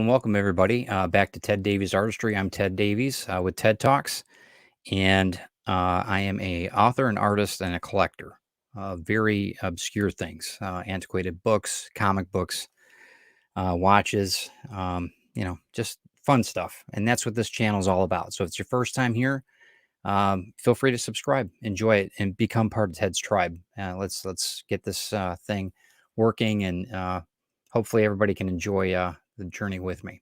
welcome everybody back to Ted Davies Artistry. I'm Ted Davies with TED Talks, and I am a author, an artist, and a collector of very obscure things, antiquated books, comic books, watches, just fun stuff. And that's what this channel is all about. So if it's your first time here, feel free to subscribe, enjoy it, and become part of Ted's tribe. Let's get this thing working, and hopefully everybody can enjoy the journey with me.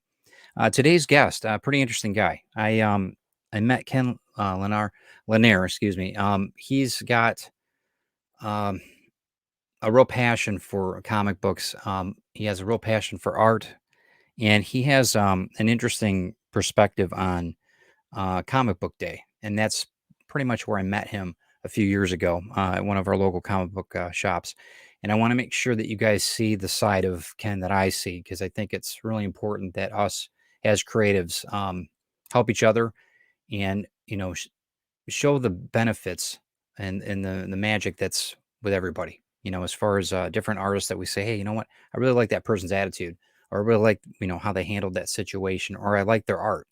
Today's guest, pretty interesting guy. I met Ken Leinaar, excuse me. He's got um, a real passion for comic books. He has a real passion for art, and he has an interesting perspective on Comic Book Day, and that's pretty much where I met him a few years ago at one of our local comic book shops. And I want to make sure that you guys see the side of Ken that I see, because I think it's really important that us as creatives help each other and show the benefits and the magic that's with everybody. As far as different artists that we say, hey, you know what, I really like that person's attitude, or I really like how they handled that situation, or I like their art.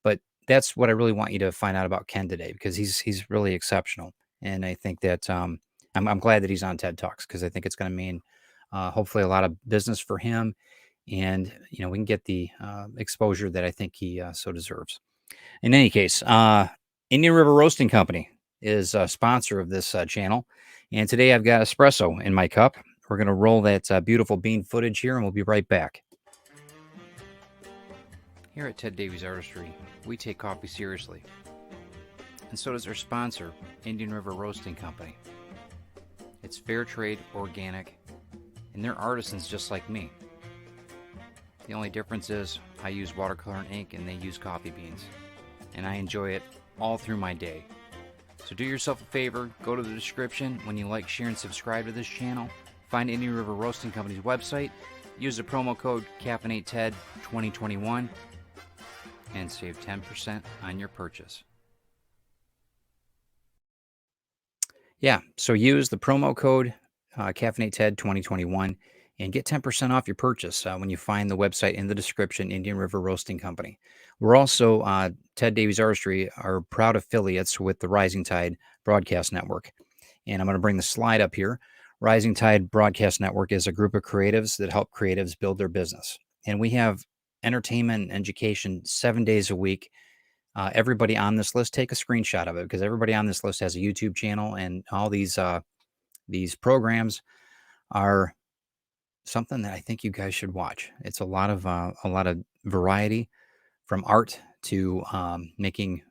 But that's what I really want you to find out about Ken today, because he's really exceptional, and I think that I'm glad that he's on TED Talks, because I think it's going to mean hopefully a lot of business for him, and we can get the exposure that I think he so deserves. In any case, Indian River Roasting Company is a sponsor of this channel, and today I've got espresso in my cup. We're going to roll that beautiful bean footage here, and we'll be right back. Here at Ted Davies Artistry, we take coffee seriously, and so does our sponsor, Indian River Roasting Company. It's fair trade, organic, and they're artisans just like me. The only difference is I use watercolor and ink, and they use coffee beans, and I enjoy it all through my day. So do yourself a favor, go to the description when you like, share, and subscribe to this channel. Find Indian River Roasting Company's website, use the promo code CaffeinateTed2021, and save 10% on your purchase. Yeah, so use the promo code CaffeinateTed2021 and get 10% off your purchase when you find the website in the description, Indian River Roasting Company. We're also, Ted Davies Artistry, are proud affiliates with the Rising Tide Broadcast Network. And I'm going to bring the slide up here. Rising Tide Broadcast Network is a group of creatives that help creatives build their business. And we have entertainment and education 7 days a week. Everybody on this list, take a screenshot of it, because everybody on this list has a YouTube channel, and all these programs are something that I think you guys should watch. It's a lot of variety, from art to making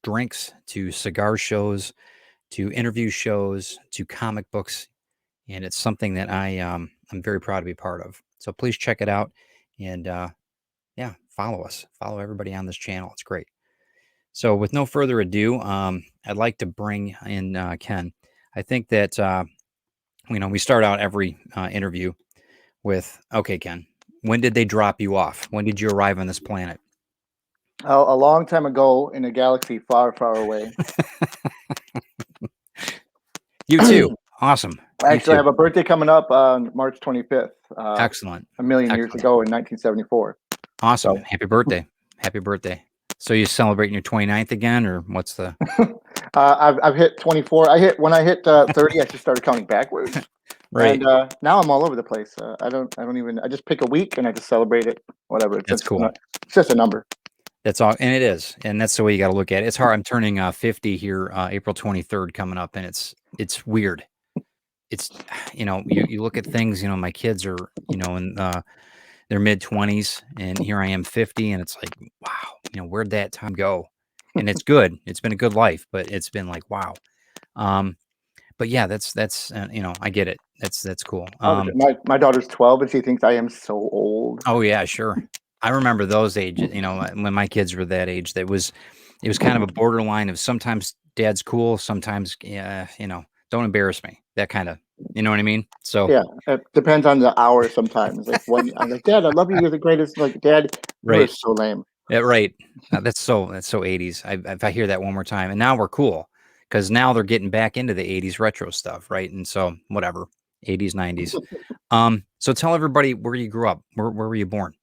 drinks, to cigar shows, to interview shows, to comic books, and it's something that I'm very proud to be part of. So please check it out, and follow us. Follow everybody on this channel. It's great. So with no further ado, I'd like to bring in Ken. I think that, we start out every interview with, okay, Ken, when did they drop you off? When did you arrive on this planet? A long time ago in a galaxy far, far away. You too. Awesome. Actually, I have a birthday coming up on March 25th. Excellent. A million years ago in 1974. Awesome. So. Happy birthday. Happy birthday. So you celebrating your 29th again, or what's the... I've hit 24. When I hit 30, I just started counting backwards. Right. And now I'm all over the place. I just pick a week and I just celebrate it. Whatever. That's cool. It's just a number. That's all, and it is, and that's the way you got to look at it. It's hard. I'm turning 50 here, April 23rd coming up, and it's weird. It's you look at things. My kids are in their mid-20s, and here I am 50, and it's like, wow, where'd that time go? And it's good. It's been a good life, but it's been like, wow. But yeah, that's I get it. That's cool. My daughter's 12, and she thinks I am so old. Oh yeah, sure. I remember those ages, when my kids were that age. It was kind of a borderline of sometimes dad's cool, sometimes, don't embarrass me. That kind of, you know what I mean? So yeah, it depends on the hour sometimes. Like when I'm like, Dad, I love you. You're the greatest. Like, Dad, you're so lame. Yeah, right. That's so 80s. If I hear that one more time, and now we're cool, because now they're getting back into the 80s retro stuff, right? And so whatever, 80s, 90s. So tell everybody where you grew up. Where were you born?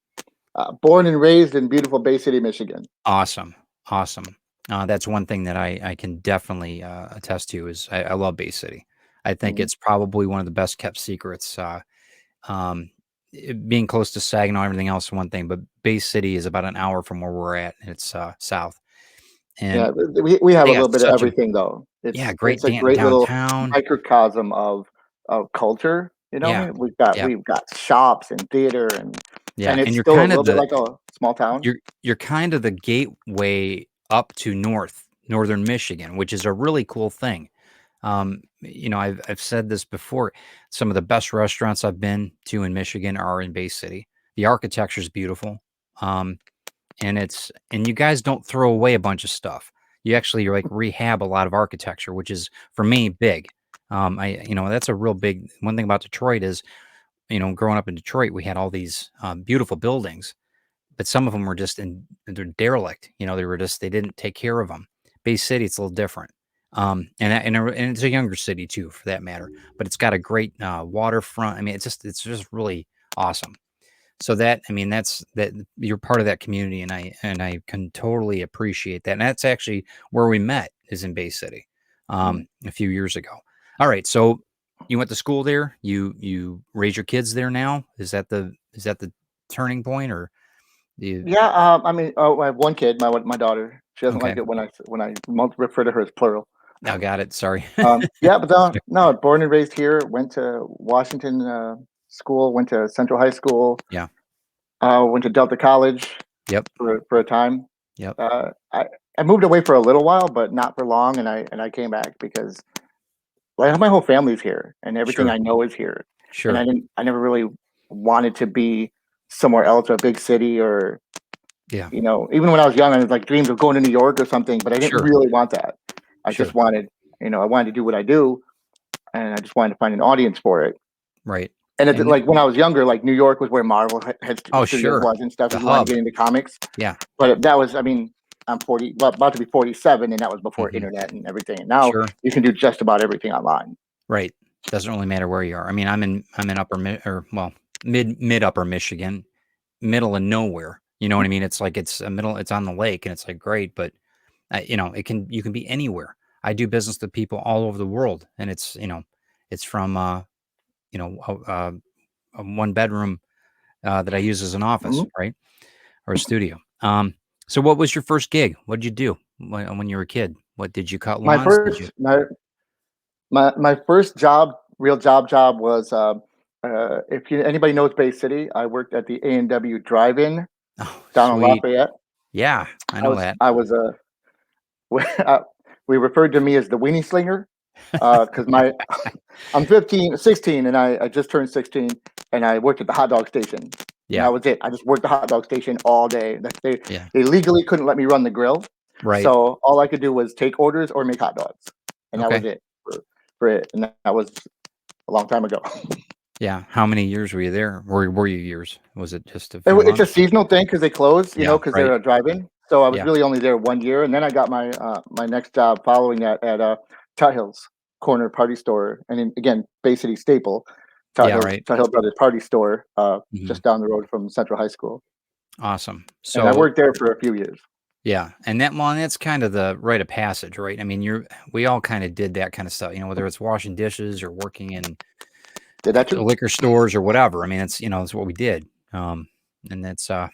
Born and raised in beautiful Bay City, Michigan. Awesome, awesome. That's one thing that I can definitely attest to is I love Bay City. I think Mhm. it's probably one of the best kept secrets. Um, Being close to Saginaw, and everything else is one thing, but Bay City is about an hour from where we're at. And it's south, Yeah, and we have a they got little bit of such a everything though. yeah It's great a great little downtown. microcosm of culture. You know what I Yeah, mean? yeah, We've got shops and theater yeah, and it's and still a little bit like a small town. you're kind of the gateway up to northern Michigan, which is a really cool thing. I've said this before. Some of the best restaurants I've been to in Michigan are in Bay City. The architecture is beautiful, um, and you guys don't throw away a bunch of stuff. You actually like rehab a lot of architecture, which is for me big. That's a real big one thing about Detroit is growing up in Detroit, we had all these beautiful buildings, but some of them were just they're derelict. They didn't take care of them. Bay City, it's a little different. And it's a younger city too, for that matter. But it's got a great waterfront. I mean, it's just really awesome. So that's you're part of that community, and I can totally appreciate that. And that's actually where we met is in Bay City, Mhm. a few years ago. All right, so you went to school there. You raise your kids there now. Is that the turning point, or you? Yeah, I mean, I have one kid, my daughter. She doesn't like Okay, it when I refer to her as plural. now got it. Sorry. Yeah, but no, born and raised here. Went to Washington school. Went to Central High School. Yeah. Went to Delta College Yep. for a time. Yep. Uh, I I moved away for a little while, but not for long, and I came back because like my whole family's here, and everything Sure. I know is here, and Sure. I never really wanted to be somewhere else, or a big city, or Yeah. even when I was young, I was like dreams of going to New York or something, but I didn't Sure. really want that. I just Sure. wanted, I wanted to do what I do, and I just wanted to find an audience for it. Right. And And like when I was younger, like New York was where Marvel oh, Studios sure. was and stuff. The If you want to hub. get into comics, Yeah. but that was, I mean, I'm 40, well, about to be 47, and that was before Hmm. internet and everything. And now Sure. you can do just about everything online. Right. Doesn't really matter where you are. I mean, I'm in or well, mid upper Michigan, middle of nowhere. You know what I mean? It's like it's a middle. It's on the lake, and it's like great, but you can be anywhere. I do business with people all over the world, and it's from you know a one bedroom that I use as an office, Mhm. right, or a studio. So what was your first gig? What did you do when you were a kid? What did you cut My lawns? Did you? first, my first job, real job was, if anybody knows Bay City, I worked at the A&W Drive-In Oh, down in sweet. Lafayette. Yeah, I know that. I was a we referred to me as the weenie slinger, because my I'm 15, 16, and I just turned 16, and I worked at the hot dog station, and Yeah, that was it. I just worked the hot dog station all day. yeah, They legally couldn't let me run the grill, right. so all I could do was take orders or make hot dogs, and that was Okay. it for it. And that was a long time ago. Yeah. How many years were you there? Were you years? Was it just a few It's a months? seasonal thing because they close, Yeah, because right. they're a drive-in. So I was Yeah. really only there 1 year, and then I got my next job following that at Tut Hills Corner Party Store, and then again Bay City staple, Yeah, right. Tut Hill Brothers Party Store, Mhm. just down the road from Central High School, Awesome. and I So, worked there for a few years. yeah, and that's kind of the rite of passage, right? I mean, we all kinda did that kinda stuff, whether it's washing dishes or working in Did that too. liquor stores or whatever. I mean, it's what we did. And that's, Uh,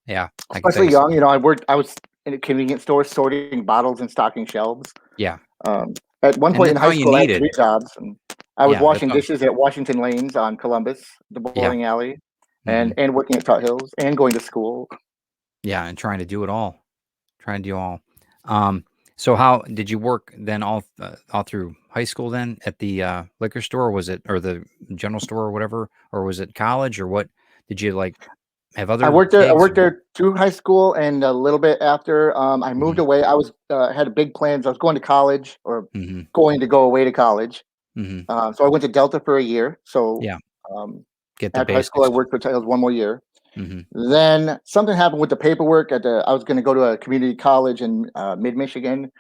yeah, I can tell Especially you. young, I was in a convenience store sorting bottles and stocking shelves. Yeah, Um, at one and point in that's high all you school, I had needed. 3 jobs, and I was Yeah, that's washing all. dishes at Washington Lanes on Columbus, the Yeah, bowling alley, mhm. and working at Tut Hills, and going to school. Yeah, and trying to do it all. Trying to do all. Um, so how did you work then all through high school then at the, liquor store? Or was it or the general store or whatever? Or was it college or what? Did you, like, have other I gigs? worked there through high school and a little bit after. I moved Mhm, away. I was had big plans. I was going to college, or mhm, going to go away to college. mhm. So I went to Delta for a year. So Yeah, um, get the after high school, I basics. worked for Tut Hills one more year. Mhm, Then something happened with the paperwork. I was going to go to a community college in Mid Michigan.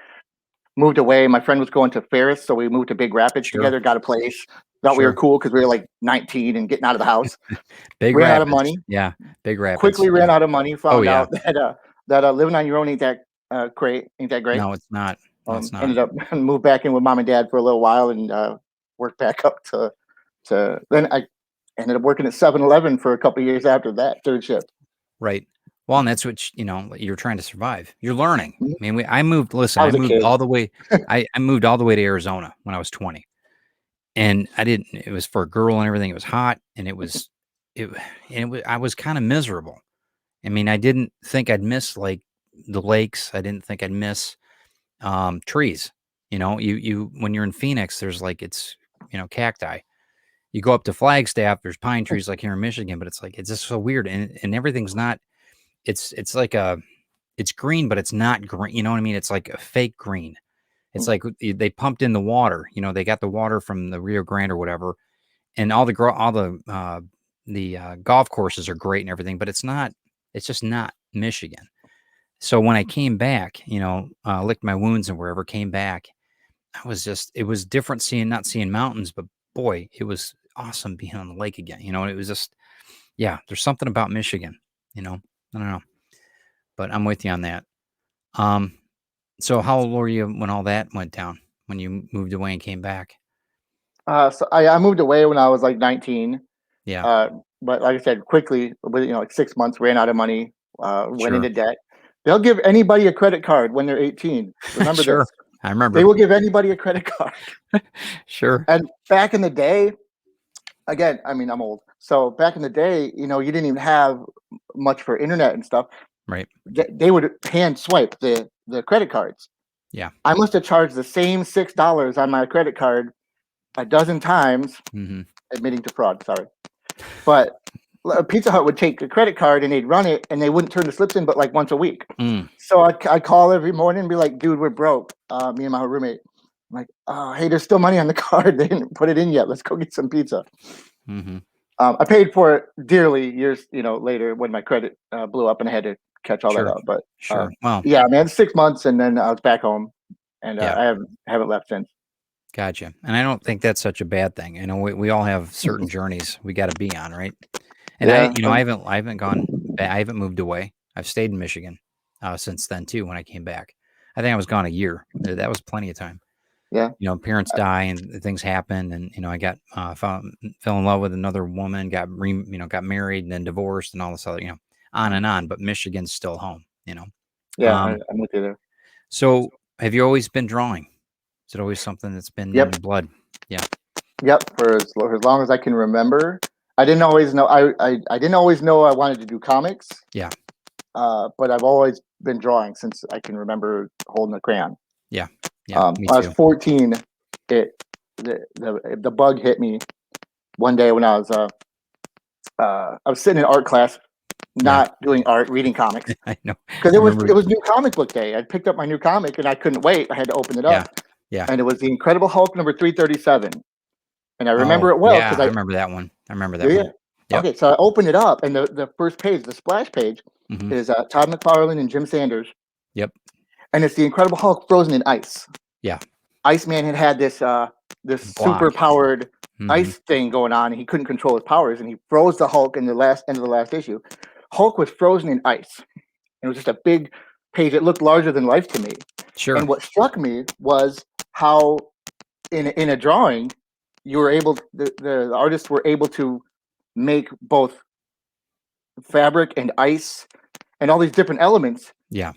moved away. My friend was going to Ferris, so we moved to Big Rapids Sure. together. Got a place. Thought we were Sure. cool because we were like 19 and getting out of the house. Big Ran out of Rapids. money. Yeah. Big Rapids. Quickly ran Yeah. out of money. Oh, Found yeah. out that living on your own ain't that great. Ain't that great. No, it's not. No, it's not. Ended up moved back in with mom and dad for a little while and worked back up to then I ended up working at 7-Eleven for a couple of years after that, third shift. Right. Well, and that's what you're trying to survive. You're learning. Mhm. I mean, I moved. Listen, I I was a moved kid. all the way. I moved all the way to Arizona when I was 20, and I didn't. It was for a girl and everything. It was hot, and it, and it was. I was kind of miserable. I mean, I didn't think I'd miss like the lakes. I didn't think I'd miss trees. You when you're in Phoenix, there's like cacti. You go up to Flagstaff, there's pine trees like here in Michigan, but it's like it's just so weird, and everything's not. It's like it's green, but it's not green. You know what I mean? It's like a fake green. It's like they pumped in the water. They got the water from the Rio Grande or whatever, and all the golf courses are great and everything, but it's not. It's just not Michigan. So when I came back, licked my wounds and wherever came back, it was different not seeing mountains, but boy, it was awesome being on the lake again. And it was just, yeah, there's something about Michigan. I don't know, but I'm with you on that. Um, so how old were you when all that went down? When you moved away and came back? So I moved away when I was like 19. Yeah, Uh, but like I said, quickly, within like 6 months, ran out of money, went sure, into debt. They'll give anybody a credit card when they're 18. Remember sure. this. I They remember. will give anybody a credit card. Sure. And back in the day, again, I mean, I'm old. So back in the day, you didn't even have much for internet and stuff. Right. They would hand swipe the credit cards. Yeah. I must have charged the same $6 on my credit card a dozen times, Hmm. admitting to fraud. Sorry. But Pizza Hut would take a credit card and they'd run it and they wouldn't turn the slips in but like once a week. Mm. So I'd call every morning and be like, dude, we're broke. Me and my roommate. I'm like, oh, hey, there's still money on the card. They didn't put it in yet. Let's go get some pizza. Hmm. I paid for it dearly years, later when my credit blew up and I had to catch all that Sure. up. But Sure. Well, yeah, man, 6 months and then I was back home and yeah. I haven't left since. Gotcha. And I don't think that's such a bad thing. I know we all have certain journeys we got to be on, right? And Yeah. I haven't gone, I haven't moved away. I've stayed in Michigan since then too. When I came back, I think I was gone a year. That was plenty of time. Yeah. Parents die and things happen, and I got fell in love with another woman, got married and then divorced and all this other, on and on. But Michigan's still home. Yeah. Um, I'm with you there. so have you always been drawing? Is it always something that's been in Yep. your blood? Yeah. Yep. For as long as I can remember. I didn't always know. I didn't always know I wanted to do comics. Yeah. But I've always been drawing since I can remember holding a crayon. Yeah. Yeah. Me When I was too. 14, the bug hit me one day when I was sitting in art class, Yeah. not doing art, reading comics I know. because I it was remember. it was new comic book day. I picked up my new comic and I couldn't wait. I had to open it Yeah. up, Yeah. and it was the Incredible Hulk number 337, and I Oh, remember it well yeah. because I I remember that one. I remember that yeah. one. Yep. Okay, so I opened it up, and the first page, the splash page, Hmm. is Todd McFarlane and Jim Sanders, Yep. and it's the Incredible Hulk frozen in ice. Yeah. Iceman had this super Block. powered Hmm. ice thing going on, and he couldn't control his powers, and he froze the Hulk in the last end of the last issue. Hulk was frozen in ice, and it was just a big page. It looked larger than life to me. Sure. And what struck me was how, in a drawing, the artists were able to make both fabric and ice and all these different elements Yeah.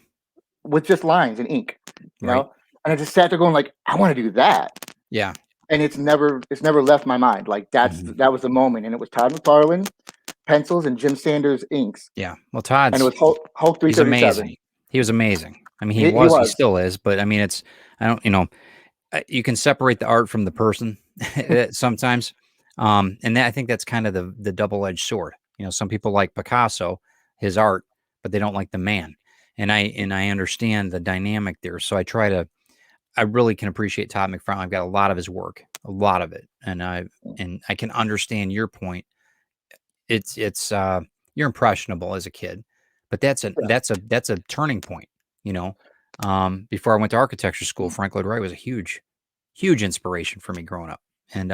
with just lines and ink, you Right. know. And I just sat there going like, I want to do that. Yeah. And it's never left my mind. Like Mhm. that was the moment, and it was Todd McFarlane pencils and Jim Sanders inks, Yeah. Well, and it Todd's was Hulk he's 337. amazing. He was amazing. I mean, He he was, still is, but I mean, I don't, you can separate the art from the person sometimes. And I think that's kind of the double-edged sword. Some people like Picasso, his art, but they don't like the man. And I understand the dynamic there. So I really can appreciate Todd McFarlane. I've got a lot of his work, a lot of it. And I can understand your point. It's you're impressionable as a kid, but that's a yeah, that's a turning point, you know. Before I went to architecture school, Frank Lloyd Wright was a huge inspiration for me growing up. And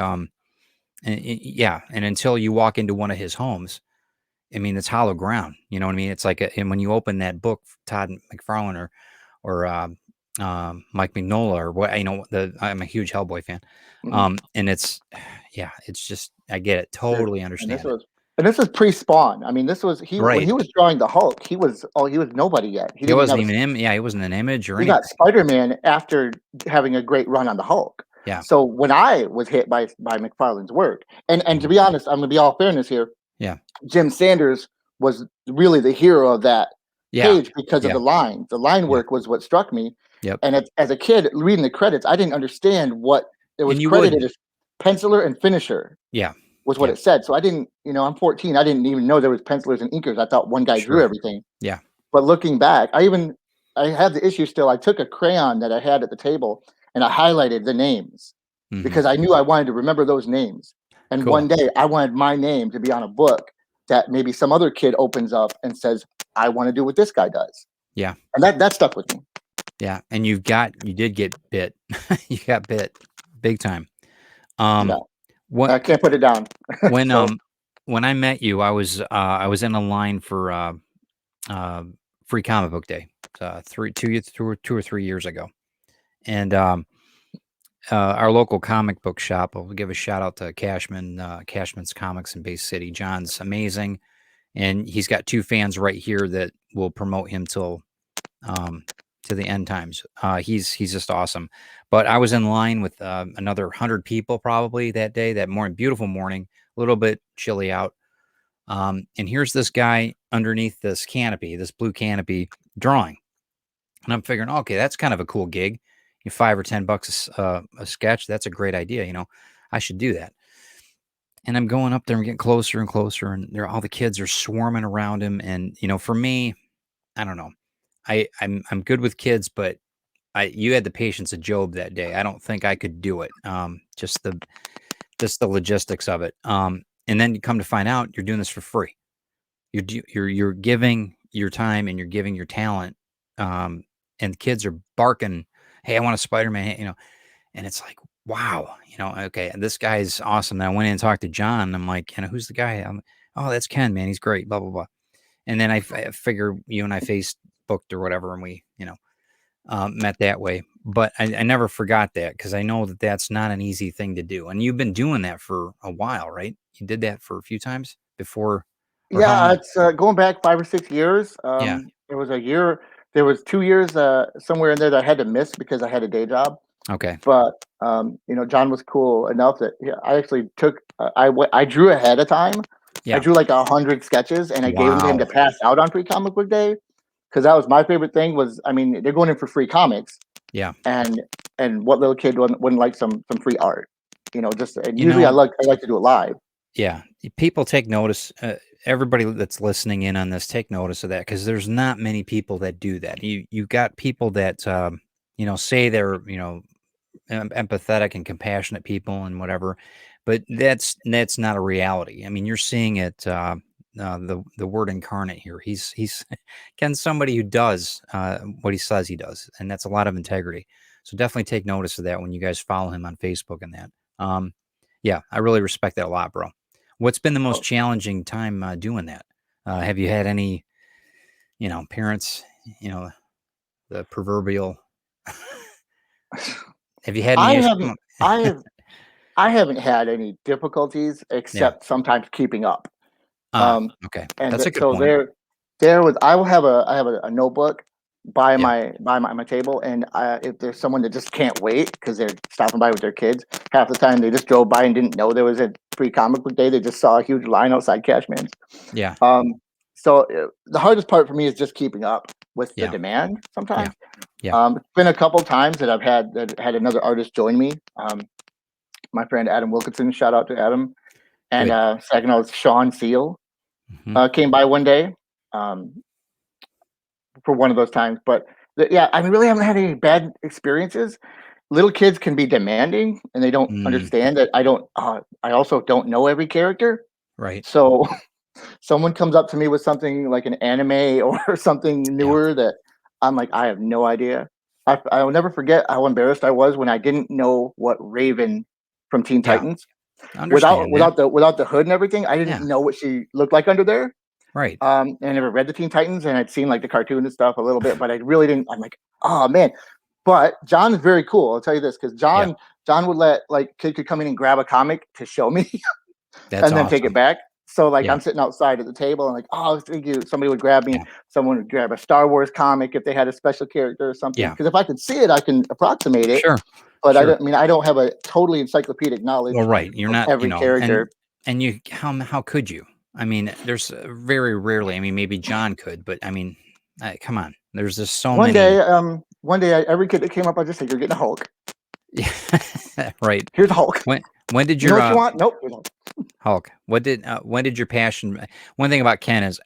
yeah, and until you walk into one of his homes, I mean, it's hollow ground. You know what I mean? It's like, and when you open that book, Todd McFarlane or Mike Mignola or what, I'm a huge Hellboy fan. Mhm. And it's, yeah, it's just, I get it, Yeah, totally and this understand it. was and this was pre-Spawn. I mean, this was he when Right. he was drawing the Hulk, he was nobody yet. He He didn't even wasn't have a even him. Yeah, he wasn't an image or he got anything. Spider-Man after having a great run on the Hulk. Yeah. So when I was hit by McFarlane's work, and to Mhm. be honest, I'm gonna be all fairness here. Yeah. Jim Sanders was really the hero of that Yeah. page because of Yeah. the lines. The line Yeah. work was what struck me. Yep. And as a kid reading the credits, I didn't understand what it was And you credited wouldn't. as penciler and finisher Yeah. was what Yeah. it said. So I didn't, I'm 14. I didn't even know there was pencilers and inkers. I thought one guy drew Sure. everything. Yeah. But looking back, I have the issue still. I took a crayon that I had at the table and I highlighted the names Mhm. because I knew I wanted to remember those names. And Cool. one day I wanted my name to be on a book that maybe some other kid opens up and says, I want to do what this guy does. Yeah. And that stuck with me. Yeah. And you did get bit. You got bit big time. Yeah. Um, what I can't put it down. when So when I met you, I was in a line for uh free comic book day. 2 or 3 years ago. And our local comic book shop, I'll give a shout out to Cashman's Comics in Bay City. John's amazing. And he's got 2 fans right here that will promote him um, to the end times. He's just awesome. But I was in line with another 100 people probably that day, that morning, beautiful morning, a little bit chilly out. And here's this guy underneath this canopy, this blue canopy, drawing. And I'm figuring, okay, that's kind of a cool gig. $5 or $10 a sketch. That's a great idea. I should do that. And I'm going up there and getting closer and closer, and all the kids are swarming around him. And for me, I don't know. I'm good with kids, but you had the patience of Job that day. I don't think I could do it. Just the logistics of it. And then you come to find out you're doing this for free. You're giving your time and you're giving your talent. And the kids are barking, "Hey, I want a Spider-Man!" And it's like, wow, okay, this guy's awesome. Then I went in and talked to John. And I'm like, who's the guy? Oh, that's Ken, man. He's great. Blah blah blah. And then I figure you and I Facebooked or whatever, and we met that way. But I never forgot that because I know that that's not an easy thing to do. And you've been doing that for a while, right? You did that for a few times before, or how yeah, long? it's going back 5 or 6 years. Yeah. There was 2 years somewhere in there that I had to miss because I had a day job. Okay. But John was cool enough that I actually took I drew ahead of time. I Yeah. drew like 100 sketches and I gave them to him to Wow. pass out on Free Comic Book Day because that was my favorite thing. Was I mean they're going in for free comics Yeah. and what little kid wouldn't like some free art, just and You usually know, I like to do it live. yeah. People take notice. Everybody that's listening in on this, take notice of that because there's not many people that do that. You got people that say they're empathetic and compassionate people and whatever, but that's not a reality. I mean, you're seeing it. The word incarnate here. He's Ken's somebody who does what he says he does, and that's a lot of integrity. So definitely take notice of that when you guys follow him on Facebook and that. Yeah, I really respect that a lot, bro. What's been the most Oh. challenging time doing that? Have you had any, parents, you know, the proverbial? Have you had I any issues? haven't I have I haven't had any difficulties Yeah. except sometimes keeping up. Ah, Um, okay. and That's a good so point. there was I will have I have a notebook Yeah. my table, and if there's someone that just can't wait because they're stopping by with their kids, half the time they just drove by and didn't know there was a free comic book day. They just saw a huge line outside Cashman's. Yeah. Um, so the hardest part for me is just keeping up with the Yeah. demand. Yeah. Sometimes Yeah. it's been a couple times that had another artist join me. My friend Adam Wilkinson, shout out to Adam, and Good. second was Sean Seal Mhm. came by one day. Um, for one of those times. But yeah, I really haven't had any bad experiences. Little kids can be demanding, and they don't Mm, understand that I don't. I also don't know every character. right. So someone comes up to me with something like an anime or something Yeah. newer that I'm like, I have no idea. I will never forget how embarrassed I was when I didn't know what Raven from Teen Yeah, Titans I understand that. without the hood and everything. I didn't Yeah, know what she looked like under there. right. I never read the Teen Titans, and I'd seen like the cartoon and stuff a little bit, but I really didn't. I'm like, oh man. But John is very cool. I'll tell you this because Yeah, John would let like kid could come in and grab a comic to show me, that's and then take it awesome. back. So like Yeah, I'm sitting outside at the table and like, oh, thank you. Somebody would grab me. yeah, Someone would grab a Star Wars comic if they had a special character or something. yeah. Because if I could see it, I can approximate it. Sure, But sure. I don't have a totally encyclopedic Well, knowledge right. You're of not, every character. and you how could you? I mean, there's very rarely. I mean, maybe John could, but I mean, come on. There's just so many. Every kid that came up, I just said, "You're getting a Hulk. Yeah, right. Here's a Hulk. When did You know your what you want? Nope. Here's a Hulk." Hulk? When did your passion? One thing about Ken is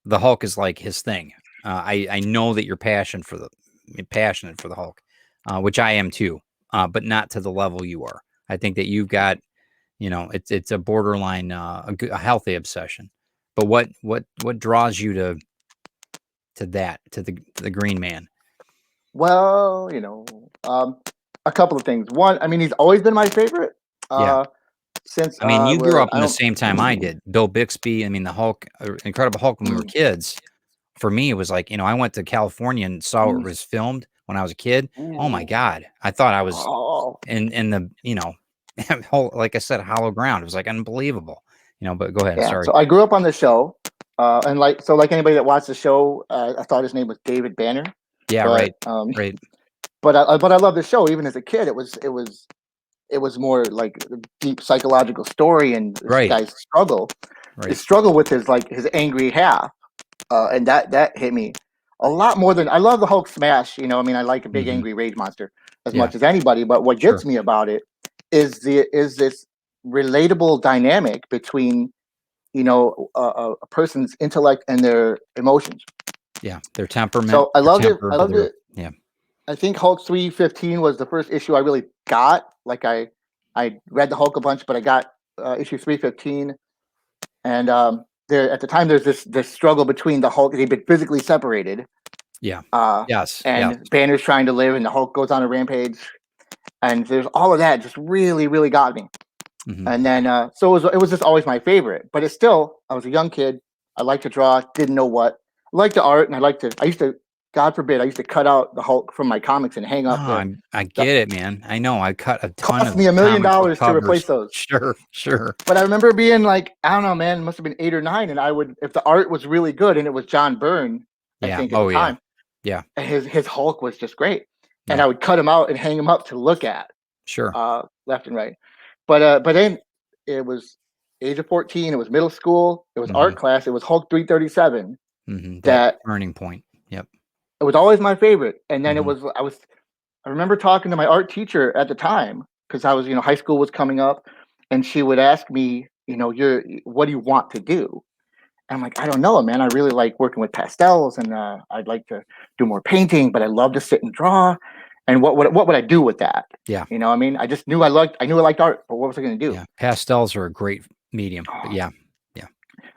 the Hulk is like his thing. I know that you're passionate for the Hulk, which I am too, but not to the level you are. I think that you've got, it's a borderline, a healthy obsession. But what draws you to the Green Man? Well, a couple of things. One, I mean, he's always been my favorite. Yeah. Uh, since I mean, you grew up I in the don't. same time I did. Bill Bixby. I mean, the Hulk, Incredible Hulk. When we were kids, for me, it was like, I went to California and saw where it was filmed when I was a kid. Oh my Ooh. God. I thought I was Oh, in the, whole, like I said, hollow ground. It was like unbelievable, but go ahead. yeah. Sorry. So I grew up on the show, and like anybody that watched the show, I thought his name was David Banner, Yeah. but Right. Right. I love the show. Even as a kid, it was more like a deep psychological story and this Right. guy's struggle, Right. with his angry half, and that hit me a lot more than I love the Hulk smash. I mean, I like a big Hmm. angry rage monster as Yeah. much as anybody, but what Sure. gets me about it is this relatable dynamic between a person's intellect and their emotions. Yeah. Their temperament, So I their loved it. temper, I loved their, it. yeah. I think Hulk 315 was the first issue I really got. Like I read the Hulk a bunch, but I got issue 315, and there at the time there's this struggle between the Hulk. They've been physically separated, Yeah. uh, Yes. Yes. and Banner's trying to live, and the Hulk goes on a rampage, and there's all of that just really really got me. Hmm. And then so it was just always my favorite. But it's still I was a young kid. I liked to draw, didn't know what. I liked the art, and I used to, God forbid, I used to cut out the Hulk from my comics and hang Oh, up I the get it, man. I know. I cut a ton cost of me comic book $1 million to replace covers. those. Sure. Sure. But I remember being like, I don't know, man, it must have been 8 or 9, and I would, if the art was really good, and it was John Byrne, I Yeah. think at the Oh, yeah. time, Yeah. his Hulk was just great, and Yeah. I would cut him out and hang him up to look at, Sure. left and right. But then it was age of 14, it was middle school, it was Mhm. art class, it was Hulk 337 Mhm. That that turning point. Yep. it was always my favorite. And then Mhm. I remember talking to my art teacher at the time because I was, high school was coming up, and she would ask me, what do you want to do? And I'm like, I don't know, man. I really like working with pastels, and I'd like to do more painting, but I love to sit and draw. And what would I do with that? Yeah. I mean, I just knew I knew I liked art, but what was I going to do? Yeah. Pastels are a great medium, but yeah. Yeah.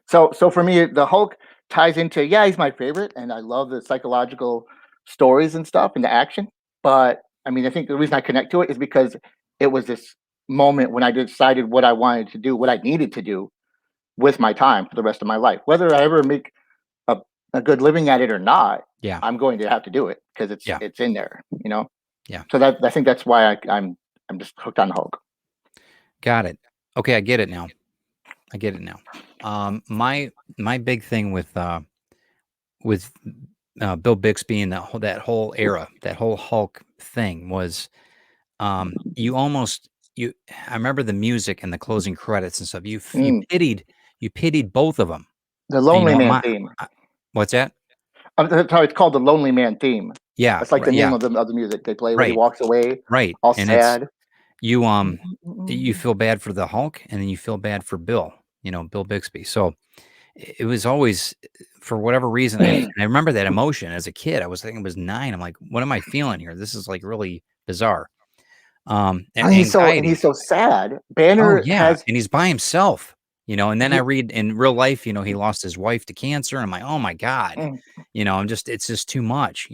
So for me, the Hulk ties into, yeah, he's my favorite, and I love the psychological stories and stuff and the action. But I mean, I think the reason I connect to it is because it was this moment when I decided what I wanted to do, what I needed to do with my time for the rest of my life. Whether I ever make a, a good living at it or not, Yeah. I'm going to have to do it because Yeah. it's in there, Yeah. So that I think that's why I'm just hooked on the Hulk. Got it. Okay, I get it now. I get it now. My big thing with Bill Bixby and that whole era, that whole Hulk thing was, you almost you I remember the music and the closing credits and stuff. Mm, You pitied both of them. the And, Lonely Man my theme. I what's that? That's how it's called, the Lonely Man theme. Yeah, That's like the name yeah, of the music they play when he right, walks away, right, all and it's sad. you, you feel bad for the Hulk, and then you feel bad for Bill, Bill Bixby, so it was always, for whatever reason, I remember that emotion as a kid. I was thinking, I was 9, I'm like, "What am I feeling here? This is, like, really bizarre." And Anxiety. he's so sad. Oh, Banner yeah, has and he's by himself. And then I Ye- read in real life, he lost his wife to cancer. And I'm like, oh my God, mm, it's just too much.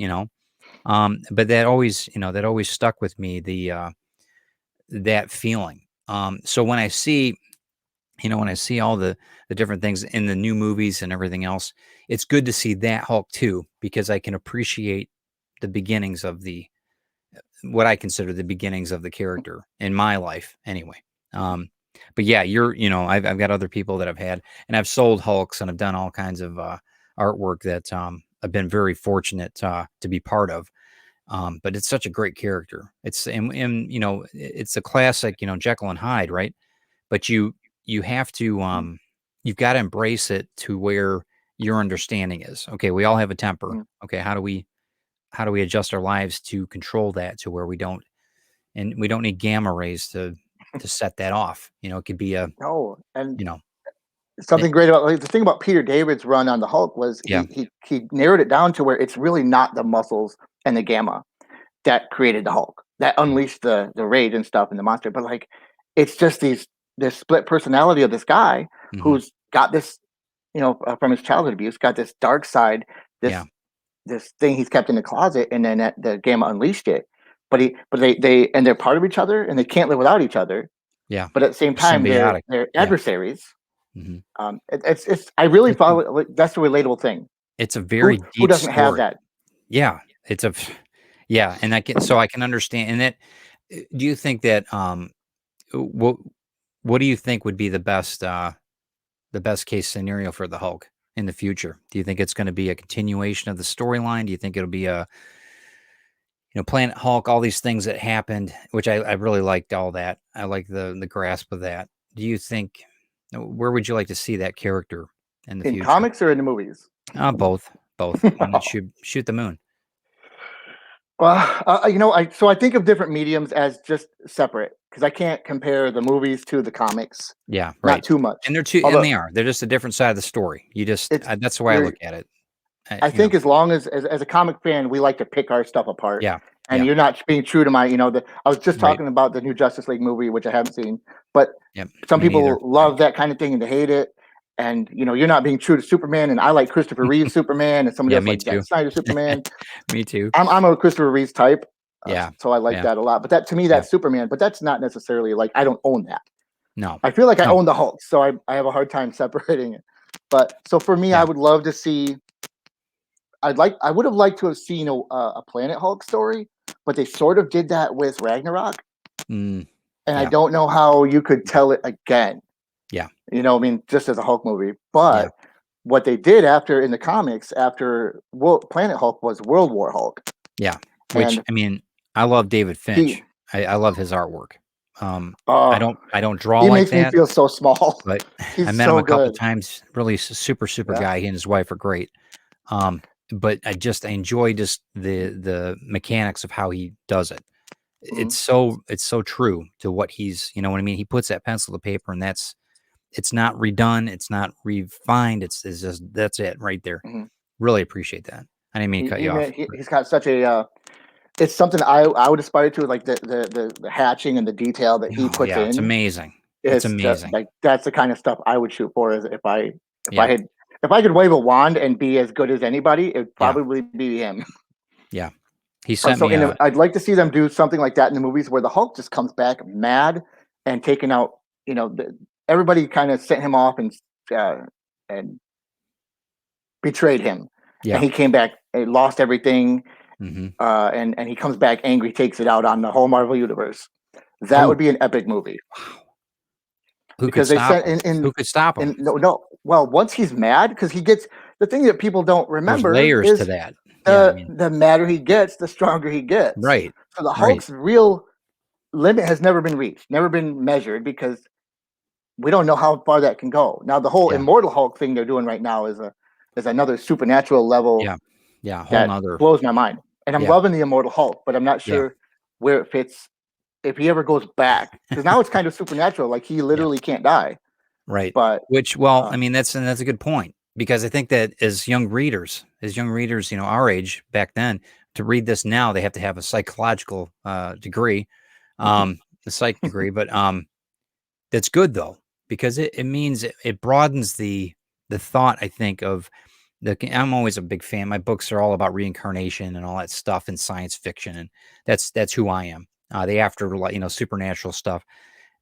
But that always stuck with me, that feeling. So when I see all the different things in the new movies and everything else, it's good to see that Hulk too, because I can appreciate the beginnings of what I consider the beginnings of the character in my life anyway. Um, but yeah, I've got other people that I've had, and I've sold Hulks, and I've done all kinds of artwork that I've been very fortunate to be part of. But it's such a great character. It's a classic, Jekyll and Hyde, right? But you have to mm, you've got to embrace it to where your understanding is. Okay, we all have a temper. mm. Okay, how do we adjust our lives to control that to where we don't need gamma rays to set that off. It could be No, and you know, it, something great about, like, the thing about Peter David's run on the Hulk was yeah. he narrowed it down to where it's really not the muscles and the gamma that created the Hulk, that unleashed the rage and stuff and the monster, but like it's just this split personality of this guy Hmm. who's got this, from his childhood abuse, got this dark side, Yeah. this thing he's kept in the closet, and then the gamma unleashed it. But and they're part of each other, and they can't live without each other. Yeah. But at the same They're time, they're symbiotic. they're Yeah. adversaries. Hmm. It's I really It's a, follow, like, that's the relatable thing. it's a Who very who deep doesn't have story. that? Yeah. Yeah, and I can understand. And do you think that what what do you think would be the best case scenario for the Hulk in the future? Do you think it's going to be a continuation of the storyline? Do you think it'll be Planet Hulk, all these things that happened, which I really liked all that. I like the grasp of that. Do you think where would you like to see that character in the In future? comics or in the movies? Both, both. Why not shoot the moon? Well, I think of different mediums as just separate because I can't compare the movies to the comics, Yeah, not right. too much. And Although they're just a different side of the story. it's That's the way I you're look at it. I think as long as a comic fan, we like to pick our stuff apart, Yeah, and yeah, you're not being true to my, I was just right. talking about the new Justice League movie, which I haven't seen, but Yep, some me neither. people love that kind of thing and they hate it. And you're not being true to Superman, and I like Christopher Reeve Superman, and somebody Yeah, else me like Zack too. Snyder Superman. Me too. I'm a Christopher Reeves type, Yeah, so I like yeah, that a lot. But that to me, yeah. that's Superman. But that's not necessarily like I don't own that. No, I feel like I no. own the Hulk, so I have a hard time separating it. But so for me, I Yeah. would love to see. I would have liked to have seen a Planet Hulk story, but they sort of did that with Ragnarok, Mm, and I yeah, don't know how you could tell it again. yeah, I mean, just as a Hulk movie. yeah. But what they did after in the comics after Planet Hulk was World War Hulk, Yeah, which and I mean, I love David he Finch. I love his artwork. I uh don't draw he like makes me that, feel so small. but I He's met him so a couple good. times. Really super, super Yeah. guy. He and his wife are great. But I enjoy just the mechanics of how he does it. Mhm. It's so true to what you know what I mean? He puts that pencil to paper, and it's not redone, it's not refined, it's just that's it right there. Mhm. Really appreciate that. I didn't mean to cut you off, but He's got such a it's something I would aspire to, like the hatching and the detail that he oh, puts yeah, it's in. amazing. It's It's just amazing. like that's the kind of stuff I would shoot for. Is if I Yeah, had if I could wave a wand and be as good as anybody, it'd yeah, probably be him. yeah. He sent So me a I'd like to see them do something like that in the movies where the Hulk just comes back mad and taking out. Everybody kind of sent him off uh, and betrayed him, and yeah. he came back, and lost everything, Mhm. and he comes back angry, takes it out on the whole Marvel universe. That would Oh, be an epic movie wow. Who could because they stop said him? Who could stop him? no, well, once he's mad, because he gets, the thing that people don't There's remember layers to is that. Yeah, I the mean, the madder he gets, the stronger he gets. right, So the right. Hulk's real limit has never been reached, never been measured, because we don't know how far that can go. Now the whole Yeah, immortal Hulk thing they're doing right now is another supernatural level yeah, yeah, whole that 'nother blows my mind. And I'm yeah, loving the immortal Hulk, but I'm not yeah, sure where it fits if he ever goes back, because now it's kind of supernatural, like he yeah. literally can't die. Right. But Well, uh, I mean, that's a good point because I think that as young readers, our age back then, to read this now, they have to have a psychological degree, a psych degree. But that's good though, because it means it broadens the thought, I think, of I'm always a big fan. My books are all about reincarnation and all that stuff and science fiction, and that's who I am. The after, supernatural stuff.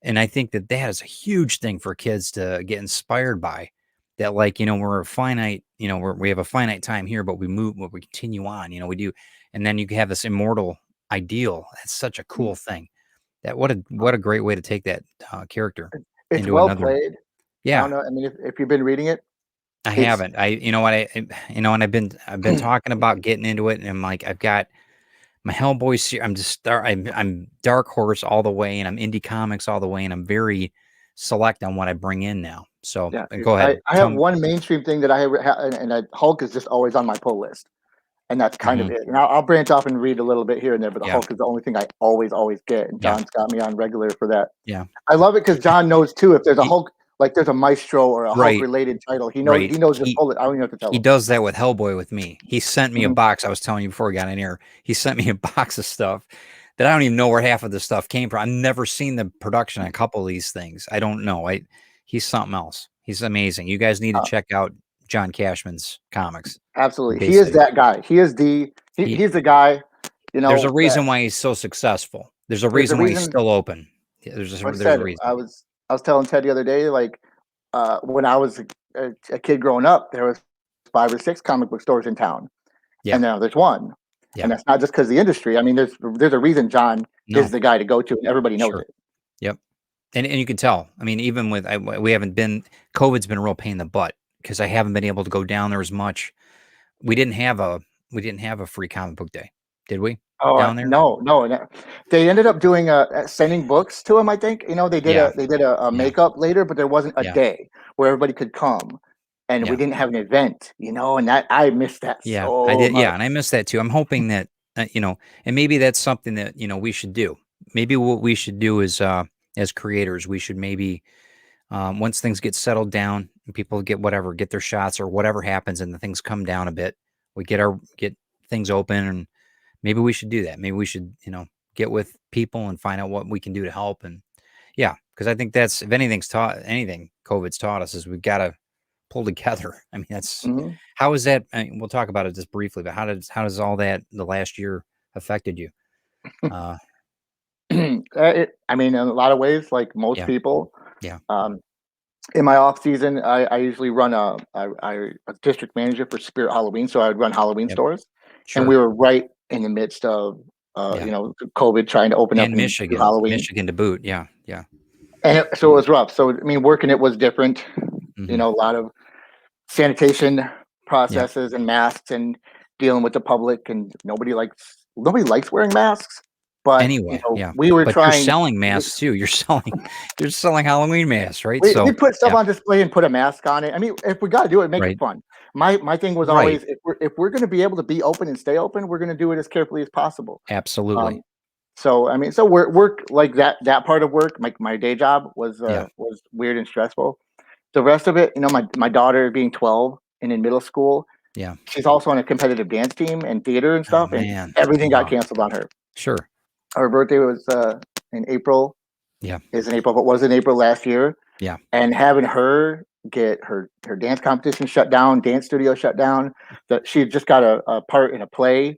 And I think that that is a huge thing for kids to get inspired by. That, like, we're a finite, we have a finite time here, but we move, but we continue on. We do, and then you have this immortal ideal. That's such a Mm. cool thing. That what a great way to take that character It's into well another. played. I Yeah, don't know. I mean, if you've been reading it, I it's haven't. You know what and I've been talking about getting into it, and I'm like, I've got my Hellboy series. I'm Dark Horse all the way, and I'm indie comics all the way, and I'm very select on what I bring in now. So yeah. go I ahead, I tell have me. one mainstream thing that I have, and Hulk is just always on my pull list, and that's kind of Hmm. it. And I'll branch off and read a little bit here and there, but the Yeah, Hulk is the only thing I always get, and yeah, John's got me on regular for that. yeah. I love it because John knows too. If there's a He, Hulk, like there's a Maestro or a Hulk right, related title, he knows right. he knows just pull it. I don't even have to tell He him. does that with Hellboy with me. He sent me a Mhm. box. I was telling you before we got in here. He sent me a box of stuff that I don't even know where half of the stuff came from. I've never seen the production on a couple of these things. I don't know. He's something else. He's amazing. You guys need to Uh, check out John Cashman's comics. Absolutely, he is Basically, that guy. He is he he's the guy. there's a That reason why he's so successful. There's a there's a reason why he's reason. still open. Yeah, Like I there's a said, reason. I was telling Ted the other day, like when I was a kid growing up, there was 5 or 6 comic book stores in town, Yeah, and now there's one, yeah. and that's not just because the industry. I mean, there's a reason John No, is the guy to go to, and everybody knows sure. it. Yep. And you can tell. I mean, even with we haven't been COVID's been a real pain in the butt because I haven't been able to go down there as much. We didn't have a we didn't have a free comic book day, did we? Oh, Down there? no, no, and they ended up doing sending books to him. I think Yeah, they did a yeah, makeup later, but there wasn't a yeah, day where everybody could come, and we yeah, didn't have an event. And that I missed that yeah. I so did. much. Yeah, and I miss that too. I'm hoping that and maybe that's something that we should do. Maybe what we should do is as creators, we should maybe once things get settled down and people get their shots or whatever happens and the things come down a bit, we get things open and maybe we should do that. Maybe we should, get with people and find out what we can do to help. And yeah, because I think that's if anything COVID's taught us is we've got to pull together. I mean, Mhm. how is that? I mean, we'll talk about it just briefly, but how does all that the last year affected you? Uh, I mean, in a lot of ways, like most yeah, people, yeah, um, in my off season, I usually run a district manager for Spirit Halloween, so I would run Halloween yep, stores, and we sure, were right in the midst of yeah, COVID trying to open up and and do Halloween, Michigan to boot, yeah, yeah, and so it was rough. So I mean, working it was different. hmm, A lot of sanitation yeah. processes and masks and dealing with the public, and nobody likes wearing masks, but Anyway, yeah, we were but you're trying. selling masks too. You're selling Halloween masks, right? We So, put stuff yeah, on display and put a mask on it. I mean, if we gotta do it, make it right, fun. My thing was right, always if we're gonna be able to be open and stay open, we're gonna do it as carefully as possible. absolutely, Um, so I mean, so work like that part of work, my day job yeah, was weird and stressful. The rest of it, my daughter being 12 and in middle school, yeah. she's also on a competitive dance team and theater and Oh stuff, and man, everything got wow, canceled on her. sure, Her birthday was in April, yeah, is in April, but was in April last year, yeah. and having her get her dance competition shut down, dance studio shut down, that she just got a part in a play,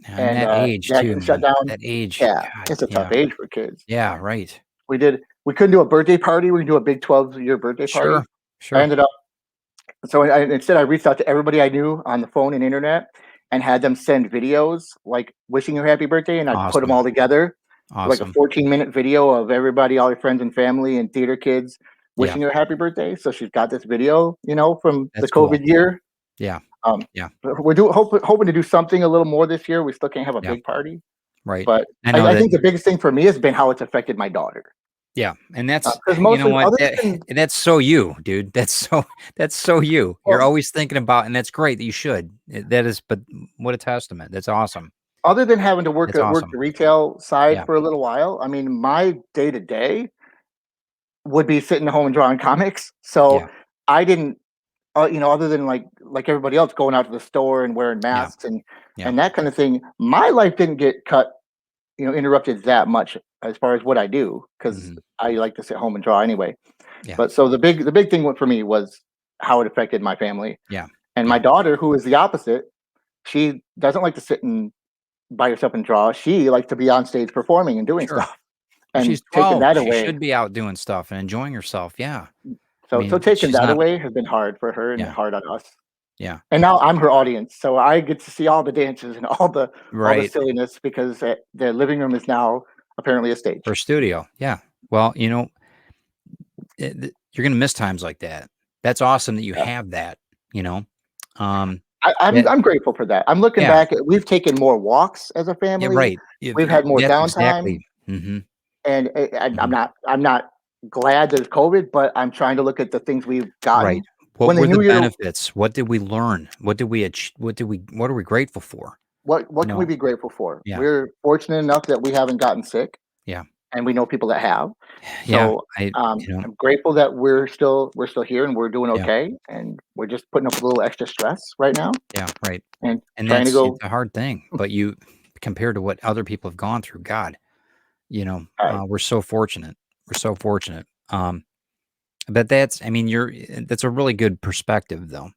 And and that age that too, getting shut man. down. That age, Yeah, God, it's a tough yeah, age for kids. yeah, right. We couldn't do a birthday party. We can do a big 12-year birthday Sure, party. I sure, ended up So instead, I reached out to everybody I knew on the phone and internet, and had them send videos like wishing you happy birthday, and I put them awesome, all together, like a awesome, 14-minute video of everybody, all your friends and family and theater kids yeah, wishing you a happy birthday. So she's got this video, from the that's cool. COVID year. Yeah, Um, yeah, hoping to do something a little more this year. We still can't have a yeah, big party, right. but I know I that. think the biggest thing for me has been how it's affected my daughter. Yeah, and that's Because you know mostly, what? other than That's so you, dude. That's so you. You're well, always thinking about and that's great that you should. That is but what a testament. That's awesome. other than having to That's work awesome. the retail side Yeah, for a little while, I mean, my day to day would be sitting at home and drawing comics. So yeah, I didn't, other than like everybody else going out to the store and wearing yeah, masks yeah, and that kind of thing, my life didn't get cut, interrupted that much as far as what I do, because Mhm. I like to sit home and draw anyway. Yeah. But so the big thing for me was how it affected my family. Yeah. And my Yeah. daughter, who is the opposite, she doesn't like to sit and by herself and draw. She likes to be on stage performing and doing Sure. stuff. Well, And she's taking 12. that She away, should be out doing stuff and enjoying herself. Yeah. I so mean, taking she's that not. away has been hard for her and Yeah. hard on us. Yeah. And now I'm her audience, so I get to see all the dances and all the Right. silliness because the living room is now apparently a stage. Her studio. Yeah. Well, you're gonna miss times like that. That's awesome that you Yeah. have that, you know? Um, I'm that I'm grateful for that. I'm looking Yeah. back. We've taken more walks as a Yeah, family. right. If We've y had more That's downtime, exactly. Mhm. and I'm Mhm. not glad there's COVID, but I'm trying to look at the things we've Right. gotten. What When the were the new year, benefits? What did we learn? What are we grateful for? what You can we know? be grateful for? Yeah. We're fortunate enough that we haven't gotten sick, Yeah. and we know people that have. Yeah. So I you know, I'm grateful that we're still here and we're doing yeah. okay, and we're just putting up with a little extra stress right now Yeah, right. and And trying to it's go. a hard thing, but compared to what other people have gone through, God, Right. we're so fortunate. We're so fortunate. But I mean, that's a really good perspective though.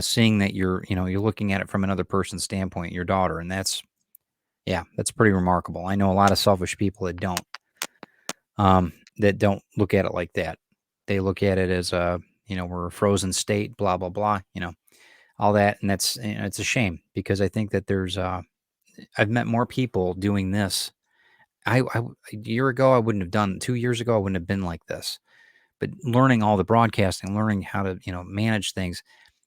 Seeing that you're looking at it from another person's standpoint, your daughter, and that's pretty remarkable. I know a lot of selfish people that don't look at it like that. They look at it as we're a frozen state, blah blah blah, all that, and it's a shame because I think that I've met more people doing this. A year ago I wouldn't have done. 2 years ago I wouldn't have been like this. But learning all the broadcasting, learning how to manage things,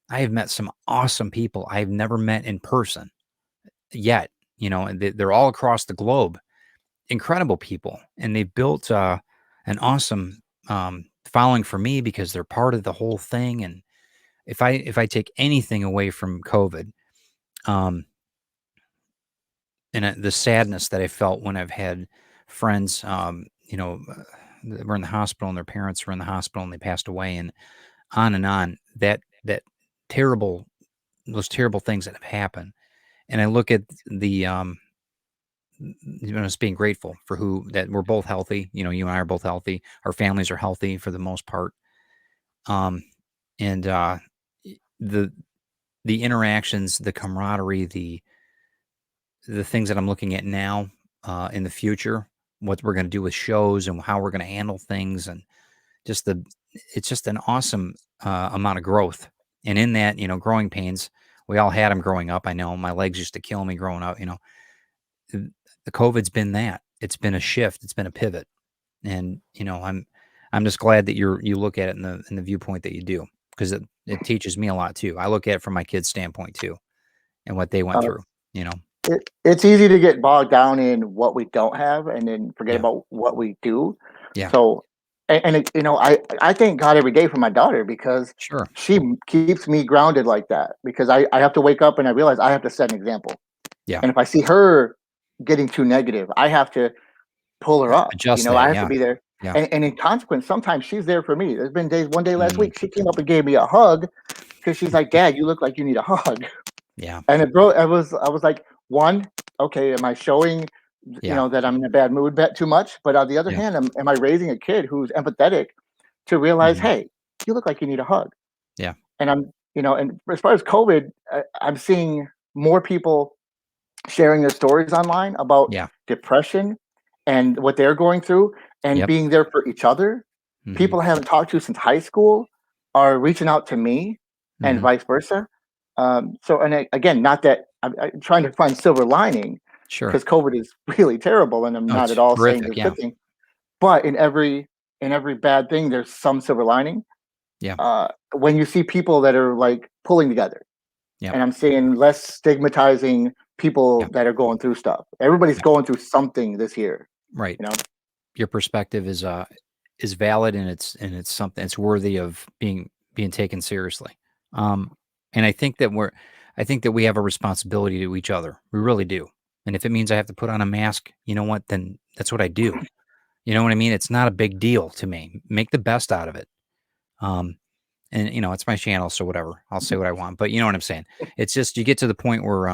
I have met some awesome people I've never met in person yet. And they're all across the globe, incredible people, and they built an awesome following for me because they're part of the whole thing. And if I take anything away from COVID, um, and the sadness that I felt when I've had friends, that were in the hospital and their parents were in the hospital and they passed away, and on, that terrible, those terrible things that have happened. And I look at just being grateful for that we're both healthy. You and I are both healthy. Our families are healthy for the most part. Um, and the the interactions, the camaraderie, the things that I'm looking at now in the future, what we're going to do with shows and how we're going to handle things, and just it's just an awesome amount of growth. And in that, growing pains, we all had them growing up. I know my legs used to kill me growing up. The COVID's been that. It's been a shift. It's been a pivot. And I'm just glad that you look at it in the viewpoint that you do, because it teaches me a lot too. I look at it from my kids' standpoint too, and what they went Uh, through. You know, it's easy to get bogged down in what we don't have and then forget yeah, about what we do. yeah, So, I thank God every day for my daughter because sure, she keeps me grounded like that. Because I have to wake up and I realize I have to set an example. yeah, And if I see her getting too negative, I have to pull her up. adjust I that. have to Yeah, be there. yeah, And in consequence, sometimes she's there for me. There's been days, one day last mm, week, she came up and gave me a hug because she's like, "Dad, you look like you need a hug." yeah, And it broke. I was like, one, okay, am I showing, yeah, that I'm in a bad mood bet too much? But on the other yeah, hand, am I raising a kid who's empathetic to realize, mhm, hey, you look like you need a hug? yeah, And and as far as COVID, I'm seeing more people sharing their stories online about yeah, depression and what they're going through and yep, being there for each other. mhm, People I haven't talked to since high school are reaching out to me and mhm, vice versa. Again, not that I'm trying to find silver lining sure. because COVID is really terrible, and I'm No, not at it's all saying horrific. there's good Yeah, thing. But in every bad thing, there's some silver lining. yeah, When you see people that are like pulling together, yep, and I'm saying less stigmatizing people yeah, that are going through stuff. Everybody's yeah, going through something this year, right. you know? Your perspective is valid, and it's something, it's worthy of being taken seriously. Um, and I think that we have a responsibility to each other. We really do. And if it means I have to put on a mask, you know what? Then that's what I do. You know what I mean? It's not a big deal to me. Make the best out of it. Um, and it's my channel, so whatever. I'll say what I want. But you know what I'm saying? It's just you get to the point where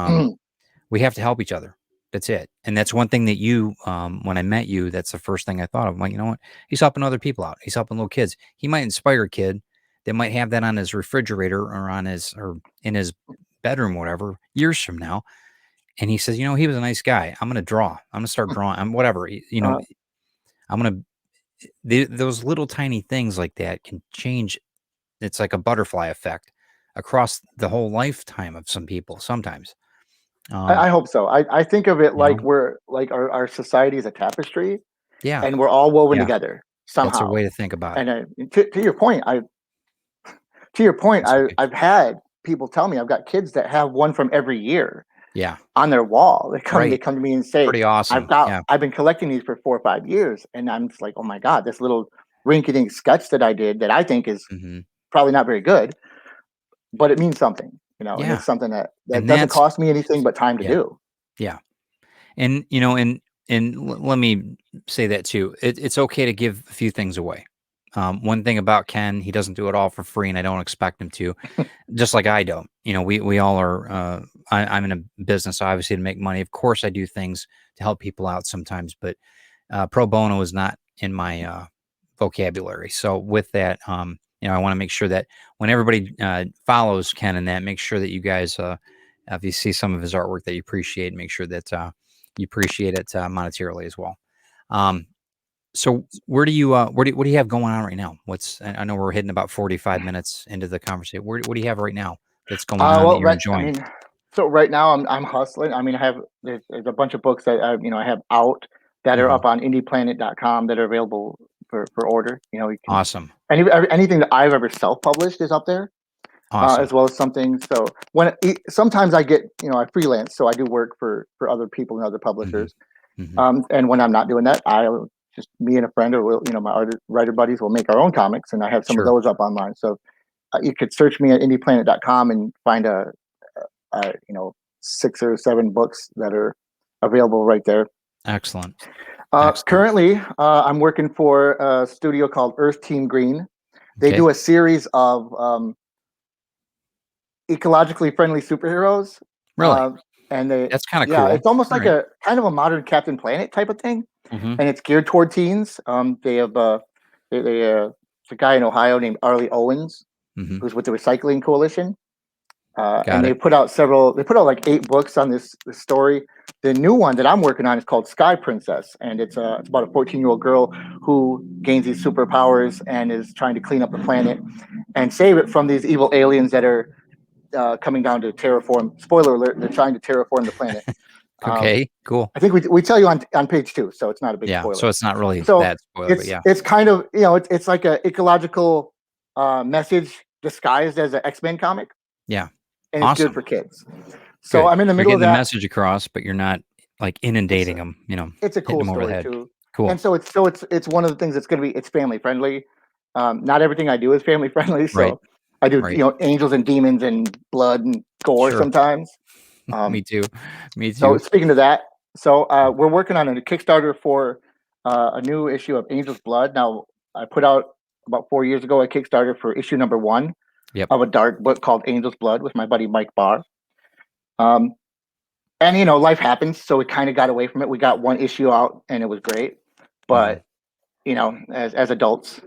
we have to help each other. That's it. And that's one thing that you, when I met you, that's the first thing I thought of. I'm like, you know what? He's helping other people out. He's helping little kids. He might inspire a kid that might have that on his refrigerator or or in his bedroom, whatever, years from now. And he says, you know, he was a nice guy. I'm going to draw. I'm going to start drawing. I'm whatever. You know, Uh, I'm going those little tiny things like that can change. It's like a butterfly effect across the whole lifetime of some people sometimes. I hope so. I think of it You know, like we're like our society is a tapestry, yeah, and we're all woven yeah. together That's a somehow. way to think about it. And to your point, That's okay. I've had people tell me I've got kids that have one from every year Yeah, on their wall. They right. come to me and say, Pretty awesome. Yeah. I've been collecting these for 4 or 5 years, and I'm just like, oh my god, this little rinky-dink sketch that I did that I think is Mhm. probably not very good, but it means something, and Yeah, it's something that and doesn't that's cost me anything but time to yeah, do. yeah. And, you know, let me say that too. It's okay to give a few things away. One thing about Ken, he doesn't do it all for free, and I don't expect him to. Just like I don't. You know, we all are. I'm in a business, obviously, to make money. Of course, I do things to help people out sometimes, but pro bono is not in my vocabulary. So with that, you know, I want to make sure that when everybody follows Ken and that, make sure that you guys, if you see some of his artwork that you appreciate, make sure that you appreciate it monetarily as well. Um, so what do you have going on right now? I know we're hitting about 45 minutes into the conversation. What do you have right now that's going on that Well, you're right. I enjoying? mean, so right now I'm hustling. I mean, there's a bunch of books that I have out that are Hmm. up on indieplanet.com that are available for order. You can Awesome. anything that I've ever self published is up there, as Awesome. well as something. So sometimes I freelance, so I do work for other people and other Hmm. publishers. Hmm. And when I'm not doing that, I'll just me and a friend or my writer buddies will make our own comics, and I have some of Sure. those up online. So you could search me at indieplanet.com and find uh, you know 6 or 7 books that are available right there. Excellent. Excellent. Currently, I'm working for a studio called Earth Team Green. They Okay. do a series of ecologically friendly superheroes, Really? uh, and they That's kind of yeah, cool. it's almost All like right. a kind of a modern Captain Planet type of thing, Hmm. and it's geared toward teens. They have it's a guy in Ohio named Arlie Owens Hmm. who's with the Recycling Coalition. And Got it. they put out like 8 books on this story. The new one that I'm working on is called Sky Princess, and it's about a 14-year-old girl who gains these superpowers and is trying to clean up the planet and save it from these evil aliens that are coming down to terraform. Spoiler alert: they're trying to terraform the planet. Um, Okay. Cool. I think we tell you on page 2, so it's not a big Yeah. So spoiler. it's not really So that spoiler, but yeah. it's kind of it's like a ecological message disguised as an X-Men comic, Yeah. and it's good Awesome. for kids. So Good. I'm in the You're middle of getting the that. message across, but you're not like It's inundating them, you know, it's a hitting cool them over the story head. too, Cool. and it's one of the things that's going to be it's family friendly. Not everything I do is family friendly, Right. so I do Right. angels and demons and blood and gore Sure. sometimes. Um, Me too. Me so too. speaking of that, we're working on a Kickstarter for a new issue of Angel's Blood. Now I put out about 4 years ago a Kickstarter for issue number 1 Yep. of a dark book called Angel's Blood with my buddy Mike Barr. Um, and life happens, so we kind of got away from it. We got one issue out, and it was great, Hmm. but as adults,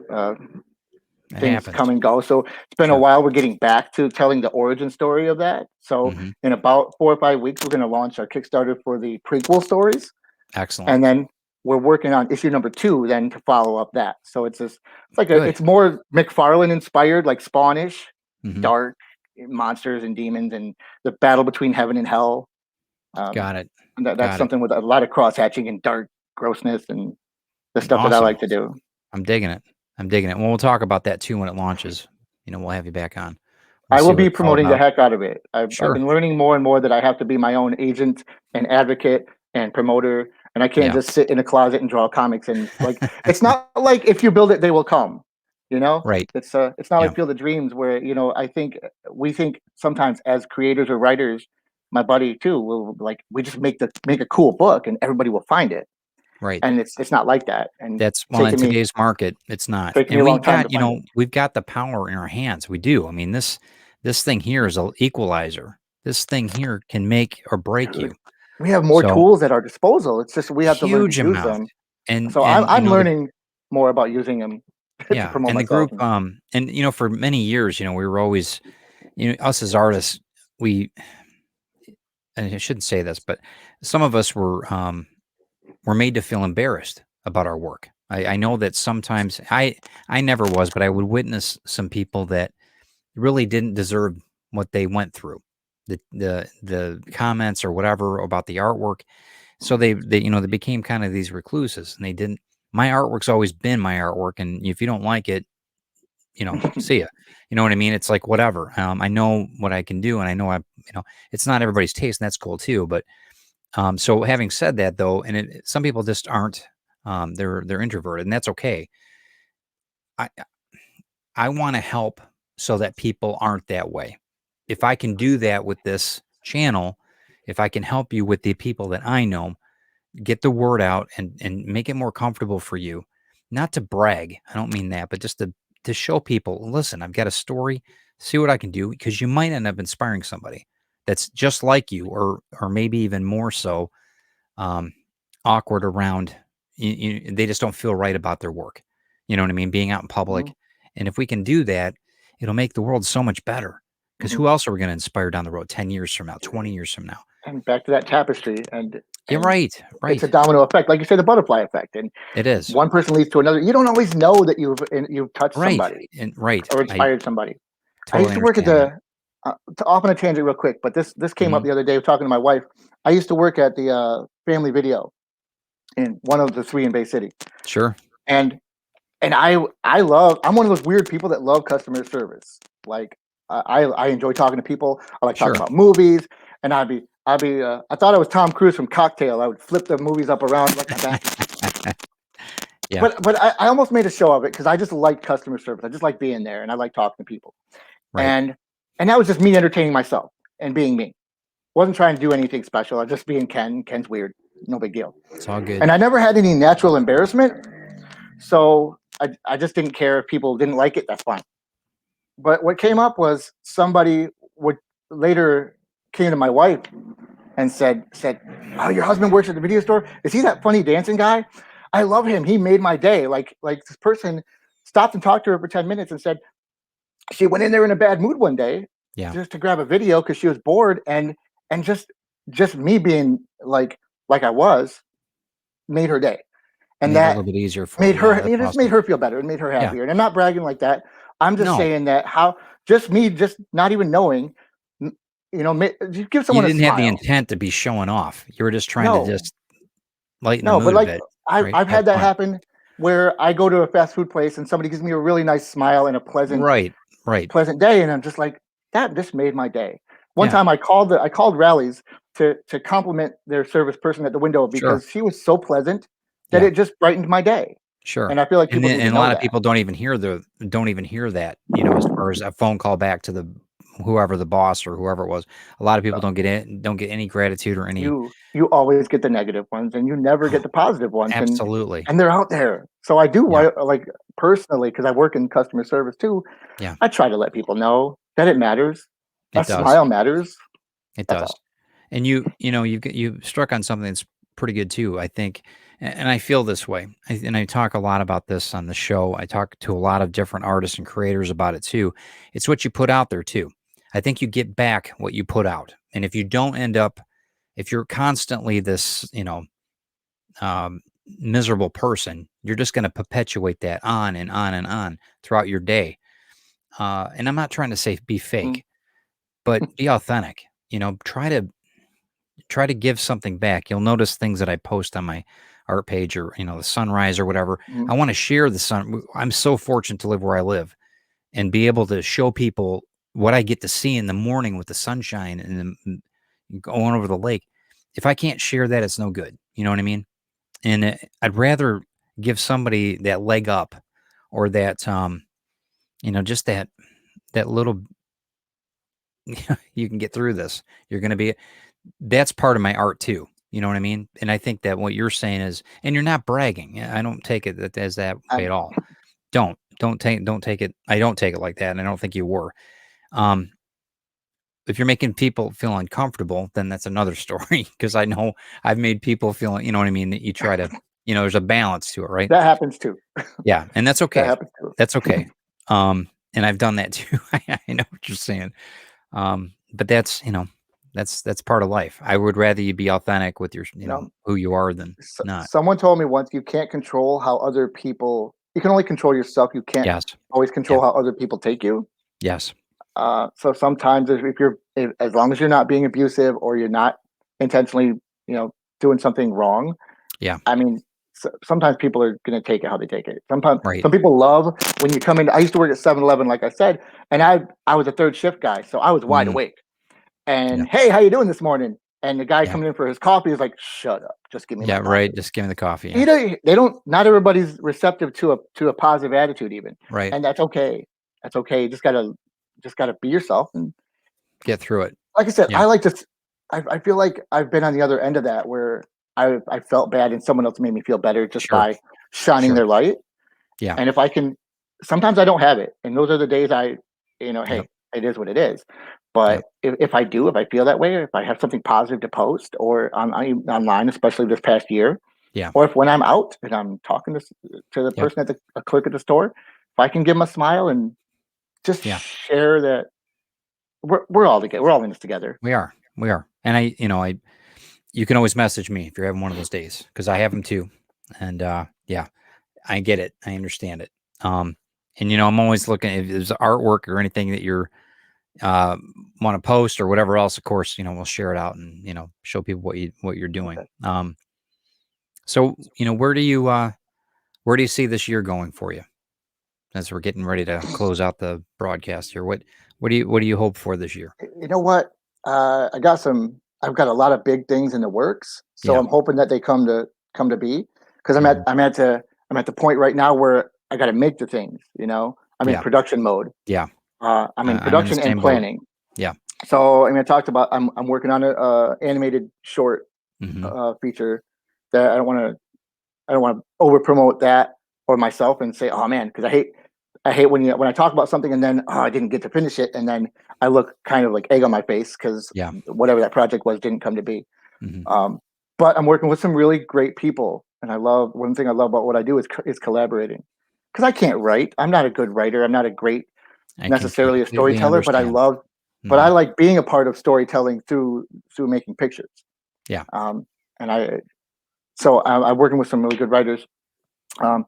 It things happens. come and go. So it's been a Sure. while. We're getting back to telling the origin story of that. So Hmm. in about 4 or 5 weeks, we're going to launch our Kickstarter for the prequel stories, Excellent. and then we're working on issue number 2 then to follow up that. So Good. it's more McFarlane inspired, like Spawnish, Hmm. dark monsters and demons, and the battle between heaven and hell. Um, Got it. and that's Got it. something with a lot of cross hatching and dark grossness and the stuff that I Awesome. like to do. I'm digging it. I'm digging it. Well, we'll talk about that too when it launches. You know, we'll have you back on. We'll I see will what be it's all promoting the about. heck out of it. I've Sure. been learning more and more that I have to be my own agent and advocate and promoter, and I can't Yeah. just sit in a closet and draw comics. And like, it's not like if you build it, they will come. You know, Right. it's not Yeah. like Field of Dreams where I think we think sometimes as creators or writers, my buddy too will like we just make a cool book and everybody will find it, Right. and it's not like that. And That's it's well, in taken me today's market, it's not. taken me And a long we've time got, to find it. we've got the power in our hands. We do. I mean, this thing here is an equalizer. This thing here can make or break Dude, you. we have more So tools at our disposal. It's just we have to learn to huge use amount. them. So I'm And I'm learning more about using them to yeah, promote and the myself. group, and for many years, we were always, us as artists, we, and I shouldn't say this, but some of us were made to feel embarrassed about our work. I know that sometimes I never was, but I would witness some people that really didn't deserve what they went through, the comments or whatever about the artwork. So they became kind of these recluses, and they didn't. My artwork's always been my artwork, and if you don't like it, see ya. You know what I mean? It's like whatever. I know what I can do, and I know it's not everybody's taste, and that's cool too. But so having said that, though, and some people just aren't. They're introverted, and that's okay. I I want to help so that people aren't that way. If I can do that with this channel, if I can help you with the people that I know, get the word out and make it more comfortable for you, not to brag. I don't mean that, but just to show people, listen, I've got a story, see what I can do, because you might end up inspiring somebody that's just like you, or maybe even more so, um, awkward around. They just don't feel right about their work. You know what I mean? Being out in Mhm, public, and if we can do that, it'll make the world so much better. Because mhm. who else are we going to inspire down the road? 10 years from now, 20 years from now? And back to that tapestry, and Yeah, and right, it's a right. domino effect, like you say, the butterfly effect. And It is. one person leads to another. You don't always know that you've touched Right, somebody and right. or I inspired somebody. I totally used to work at understand that. the to off on a tangent real quick, but this came up Mhm. the other day talking to my wife. I used to work at the Family Video in one of the three in Bay City, Sure, and I love. I'm one of those weird people that love customer service. Like I enjoy talking to people. I like talking sure. about movies, and I thought I was Tom Cruise from Cocktail. I would flip the movies up around like my back. Yeah, But I almost made a show of it because I just like customer service. I just like being there, and I like talking to people. right. And that was just me entertaining myself and being me. Wasn't trying to do anything special. I was just being Ken. Ken's weird, no big deal. It's all good. And I never had any natural embarrassment, so I just didn't care if people didn't like it. That's fine. But what came up was somebody would later came to my wife and said, "Oh, your husband works at the video store. Is he that funny dancing guy? I love him. He made my day." Like this person stopped and talked to her for 10 minutes and said she went in there in a bad mood one day Yeah, just to grab a video because she was bored, and just me being like I was made her day, and made it a that little bit easier for made you. Yeah, her, that's just made awesome. her feel better and made her Yeah. happier. And I'm not bragging like that. I'm just No, saying that how just me just not even knowing, you give you someone a didn't have the smile. intent to be showing off. You were just trying to No, just lighten the no, but mood a like bit, I right? I've Have had that fun. happen where I go to a fast food place and somebody gives me a really nice smile and a Right, right. pleasant day, and I'm just like, that just made my day. One Yeah, time I called Rallies to compliment their service person at the window sure. because she was so pleasant that Yeah, it just brightened my day. sure. And I feel like And people then need to and a know lot of that. people don't even hear that, as far as a phone call back to whoever the boss or whoever it was. A lot of people Uh, don't get any gratitude or any. you always get the negative ones and you never get the positive ones, and Absolutely. they're out there. So I do Yeah, like personally, because I work in customer service too, yeah, I try to let people know that it matters. A it does. smile matters. It That's does. all. And you struck on something that's pretty good too, I think. And I feel this way. And I talk a lot about this on the show. I talk to a lot of different artists and creators about it too. It's what you put out there too. I think you get back what you put out. And if you don't end up, if you're constantly this, um, miserable person, you're just going to perpetuate that on and on and on throughout your day. And I'm not trying to say be Mm, fake, but be authentic. Try to give something back. You'll notice things that I post on my art page, or the sunrise or whatever. mm, I want to share the sun. I'm so fortunate to live where I live and be able to show people what I get to see in the morning with the sunshine going over the lake. If I can't share that, it's no good. You know what I mean? And I'd rather give somebody that leg up, or that just that little you can get through this. You're going to be That's part of my art too. You know what I mean? And I think that what you're saying is, and you're not bragging. I don't take it as that way I'm at all. Don't take it. I don't take it like that, and I don't think you were. Um, if you're making people feel uncomfortable, then that's another story. Because I know I've made people feel, you know what I mean. That you try to, there's a balance to it, right? That happens too. Yeah, and that's That okay. happens too. That's okay. And I've done that too. I know what you're saying. But that's part of life. I would rather you be authentic with your, You know, who you are than not. someone told me once, you can't control how other people. You can only control yourself. You can't Yes. always Yeah. control how other people take you. Yes. So sometimes as long as you're not being abusive or you're not intentionally, doing something wrong, Yeah. I mean, sometimes people are going to take it how they take it. Sometimes Right. some people love when you come in. I used to work at 7-Eleven, like I said, and I was a third shift guy, so I was wide Mm, awake. And yeah. hey, how you doing this morning? And the guy Yeah. coming in for his coffee is like, "Shut up, just give me my Yeah. Right. coffee." Just give me the coffee. You Yeah. know, they don't. Not everybody's receptive to a positive attitude, even, Right. and that's okay. That's okay. You just gotta be yourself. And Get through it. like I said, Yeah. I like to. I feel like I've been on the other end of that, where I felt bad and someone else made me feel better just Sure. by shining Sure. their light. Yeah. And if I can, sometimes I don't have it, and those are the days Yep. hey, it is what it is. Yep. But if I feel that way, or if I have something positive to post, or online, especially this past year, Yeah. or if when I'm out and I'm talking to the Yep. person at a clerk at the store, if I can give them a smile and just Yeah. share that we're all together, we're all in this together. We are. We are. And you can always message me if you're having one of those days because I have them too. And yeah, I get it. I understand it. And I'm always looking if there's artwork or anything that you're uh want to post or whatever else. Of course, we'll share it out and show people what you're doing. Okay. So where do you see this year going for you as we're getting ready to close out the broadcast here? What do you hope for this year? You know what? I've got a lot of big things in the works, so Yeah. I'm hoping that they come to be, because Mhm. I'm at the point right now where I got to make the things. I'm in Yeah. production mode. Yeah. I'm in I'm in the production and same boat. planning. Yeah. So I talked about I'm working on a animated short Mhm. feature that I don't want to over promote that or myself and say, oh man, because I hate when I talk about something and then I didn't get to finish it, and then I look kind of like egg on my face because Yeah. whatever that project was didn't come to be. Mhm. But I'm working with some really great people, and I love one thing I love about what I do is collaborating, because I can't write. I'm not a good writer. I'm not a great I can necessarily a completely storyteller, but understand. I Mhm. like being a part of storytelling through making pictures. Yeah. Um, and I'm working with some really good writers. Um,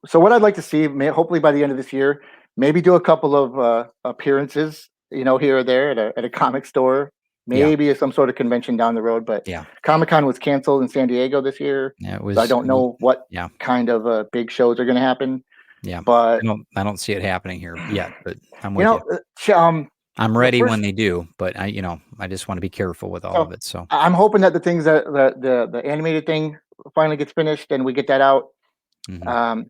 so what I'd like to see, hopefully by the end of this year, maybe do a couple of appearances, here or there at a comic store, Yeah. maybe some sort of convention down the road. But Yeah. Comic-Con was canceled in San Diego this year, Yeah, it so I was don't know what yeah. kind of big shows are going to happen. Yeah. But I don't see it happening here yet, but I'm you with you. know, I'm the ready when first they do, but I just wanna be careful with all so of it, so I'm hoping that the things that the animated thing finally gets finished and we get that out. mhm. Um,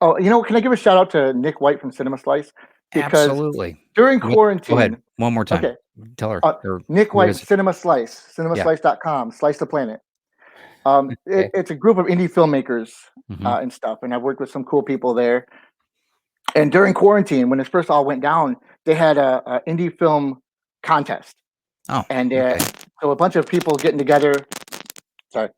Oh, can I give a shout out to Nick White from Cinema Slice? Because Absolutely. during Go ahead. quarantine, One more time. okay, Tell her or Nick who White, is it? Cinema Slice, Yeah. cinemaslice.com, Slice the Planet. Okay. It's a group of indie filmmakers Mhm. and stuff, and I've worked with some cool people there. And during quarantine, when this first all went down, they had a indie film contest, Oh, and okay. so a bunch of people getting together. Sorry,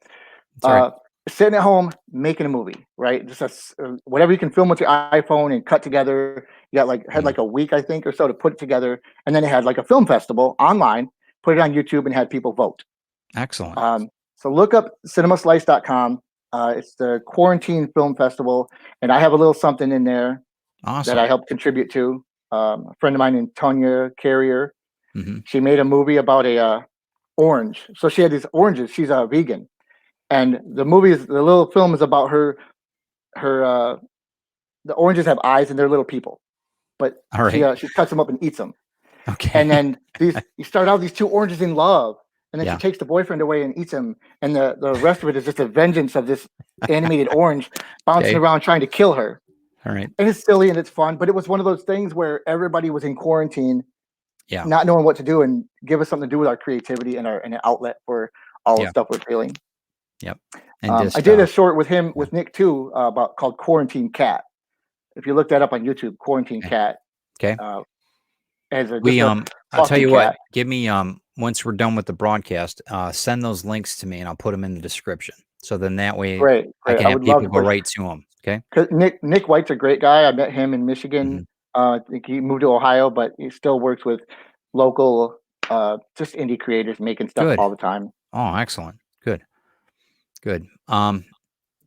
It's alright. uh, sitting at home making a movie, right? Just whatever you can film with your iPhone and cut together. You had Mhm. like a week, I think, or so to put it together, and then they had like a film festival online, put it on YouTube, and had people vote. Excellent. So look up cinemaslice.com. It's the Quarantine Film Festival, and I have a little something in there that Awesome. I helped contribute to. A friend of mine named Tonya Carrier. Mhm. She made a movie about a orange. So she had these oranges. She's a vegan, and the little film is about her the oranges have eyes and they're little people, but Alright. she cuts them up and eats them. Okay. And then these you start out these two oranges in love, and then she Yeah. takes the boyfriend away and eats him, and the rest of it is just a vengeance of this animated orange bouncing Okay. around trying to kill her. Alright. And it's silly and it's fun, but it was one of those things where everybody was in quarantine, Yeah. not knowing what to do, and give us something to do with our creativity and an outlet for all the Yeah. stuff we're feeling. Yep. And I just, did a short with him yeah. with Nick too, about called Quarantine Cat. If you look that up on YouTube, Quarantine Okay. Cat, Okay. uh, as We just a I'll tell fluffy you what, cat. give me once we're done with the broadcast, send those links to me and I'll put them in the description. So then that way Great, I great. can I have would love people to go push. right to them. Okay. 'Cause Nick White's a great guy. I met him in Michigan. Hmm. I think he moved to Ohio, but he still works with local, just indie creators making stuff Good. all the time. Oh, excellent. Good. Good.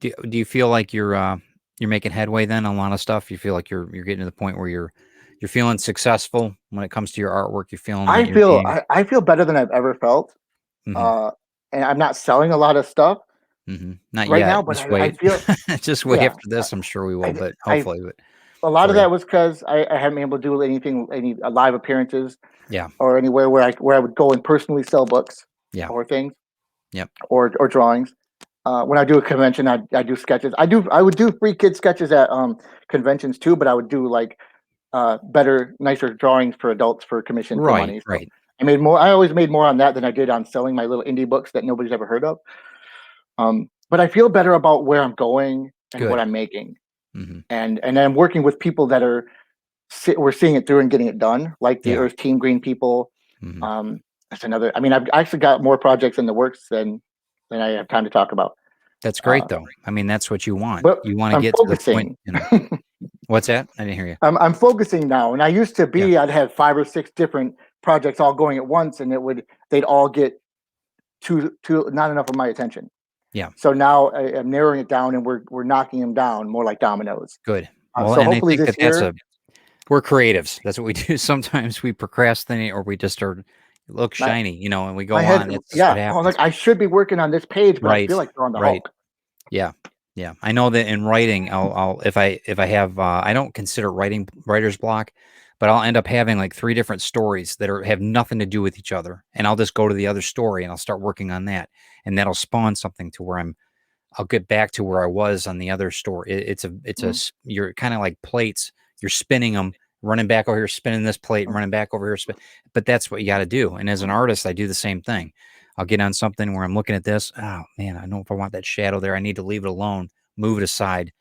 Do you feel like you're making headway then on a lot of stuff? You feel like you're getting to the point where you're feeling successful when it comes to your artwork. You're feeling that you're being I feel better than I've ever felt. hmm Uh, and I'm not selling a lot of stuff not right yet. now, but Just I wait. feel Just wait yeah. after this. I'm sure we will, I but I hopefully, but a lot of for you. that was because I haven't been able to do any live appearances Yeah. or anywhere where I would go and personally sell books Yeah. or things Yep. or drawings. When I do a convention, I do sketches. I would do free kid sketches at conventions too, but I would do like better, nicer drawings for adults for commission for Right. money. So Right. I made more. I always made more on that than I did on selling my little indie books that nobody's ever heard of. But I feel better about where I'm going and what Good. I'm making, Hmm. and I'm working with people that we're seeing it through and getting it done, like the Yeah. Earth Team Green people. Hmm. Um, that's another. I mean, I've actually got more projects in the works than I have time to talk about. That's Uh, great, though. I mean, that's what you want. but You want to I'm get to the point. focusing. What's that? I didn't hear you. I'm focusing now, and I used to Yeah. be. I'd have 5 or 6 different projects all going at once, and they'd all get too not enough of my attention. Yeah. So now I'm narrowing it down, and we're knocking them down more like dominoes. Good. Well, So and I hopefully think this that that's year, a we're creatives. That's what we do. Sometimes we procrastinate or we just are look my shiny, and we my go head, on. It's just what yeah. I was happens. like, I should be working on this page, but I Right. feel like throwing the Right. Hulk. Yeah. Yeah. I know that in writing, I'll if I have I don't consider writing writer's block, but I'll end up having like 3 different stories that have nothing to do with each other, and I'll just go to the other story and I'll start working on that, and that'll spawn something to where I'll get back to where I was on the other story. Mhm. You're kind of like plates. You're spinning them, running back over here, spinning this plate, running back over here. But that's what you got to do. And as an artist, I do the same thing. I'll get on something where I'm looking at this. Oh man, I know if I want that shadow there, I need to leave it alone, move it aside,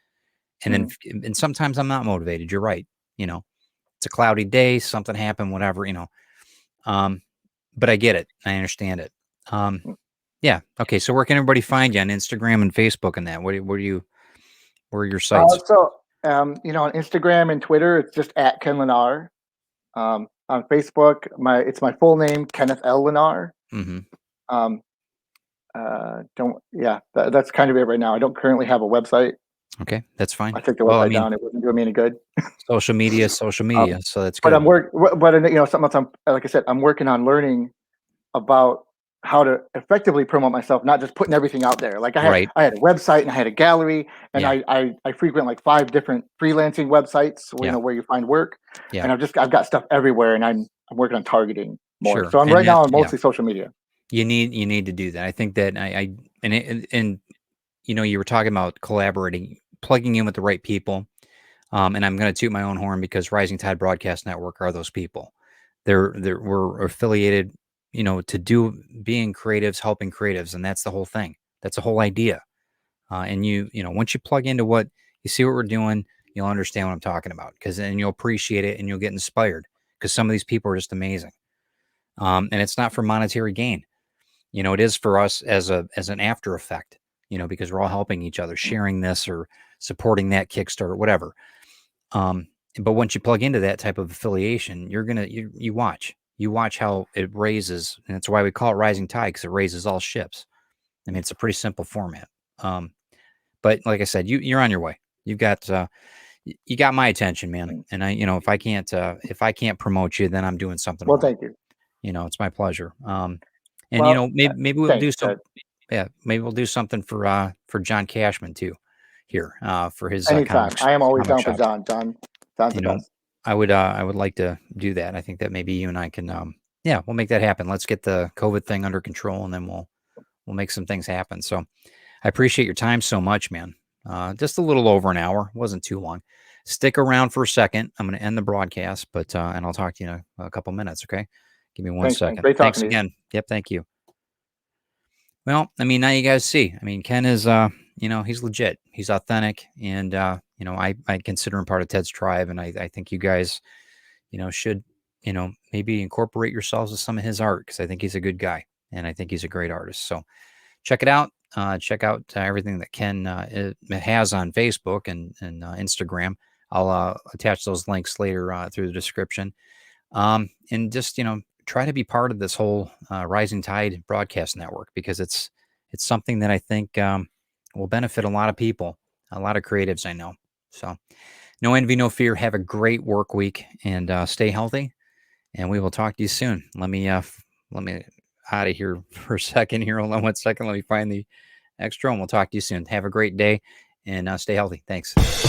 and then Mhm. and sometimes I'm not motivated. You're right. You know, it's a cloudy day, something happened, whatever. Um, but I get it. I understand it. Um, yeah. Okay. So where can everybody find you on Instagram and Facebook and that? Where are your sites? So on Instagram and Twitter, it's just at Ken Leinaar. On Facebook, it's my full name, Kenneth L. Leinaar. Mhm. Um, don't yeah, that's kind of it right now. I don't currently have a website. Okay, that's fine. I took the Well, I website mean, down. It wasn't doing me any good. social Um, media, so that's but good. something else. Like I said, I'm working on learning about how to effectively promote myself, not just putting everything out there. Like Right. I had a website and I had a gallery, and Yeah. I frequent like 5 different freelancing websites where Yeah. where you find work, Yeah. and I've got stuff everywhere, and I'm working on targeting more. Sure. So I'm And right now that's on yeah. mostly social media. You need to do that. I think that I and you were talking about collaborating, plugging in with the right people. And I'm going to toot my own horn because Rising Tide Broadcast Network are those people. We're affiliated, to do being creatives, helping creatives, and that's the whole thing. That's the whole idea. And once you plug into what you see what we're doing, you'll understand what I'm talking about because then you'll appreciate it and you'll get inspired because some of these people are just amazing. And it's not for monetary gain. It is for us as an after effect. Because we're all helping each other, sharing this or supporting that Kickstarter, whatever. Um, but once you plug into that type of affiliation, you watch how it raises, and that's why we call it rising tide because it raises all ships. I mean, it's a pretty simple format. Um, but like I said, you're on your way. You got my attention, man. And if I can't promote you, then I'm doing something Well, wrong. thank you. It's my pleasure. And Well, maybe we'll do thanks, some, Ted. yeah, maybe we'll do something for John Cashman too, here for his Anytime. I am always comic down for shops. John's the You know, best. I would like to do that. I think that maybe you and I can, yeah, we'll make that happen. Let's get the COVID thing under control, and then we'll make some things happen. So I appreciate your time so much, man. Just a little over an hour, wasn't too long. Stick around for a second. I'm going to end the broadcast, but and I'll talk to you in a couple minutes. Okay, give me one Thanks, man. second. Great talking Thanks to you. again. Yep, thank you. Well, I mean, now you guys see. I mean, Ken is, he's legit. He's authentic, and I consider him part of Ted's tribe, and I think you guys, should maybe incorporate yourselves with some of his art, because I think he's a good guy and I think he's a great artist. So check it out. Check out everything that Ken has on Facebook and Instagram. I'll attach those links later through the description. And just try to be part of this whole Rising Tide broadcast network, because it's something that I think will benefit a lot of people, a lot of creatives I know. So no envy, no fear. Have a great work week, and stay healthy. And we will talk to you soon. Let me out of here for a second here. Hold on 1 second. Let me find the extra, and we'll talk to you soon. Have a great day, and stay healthy. Thanks.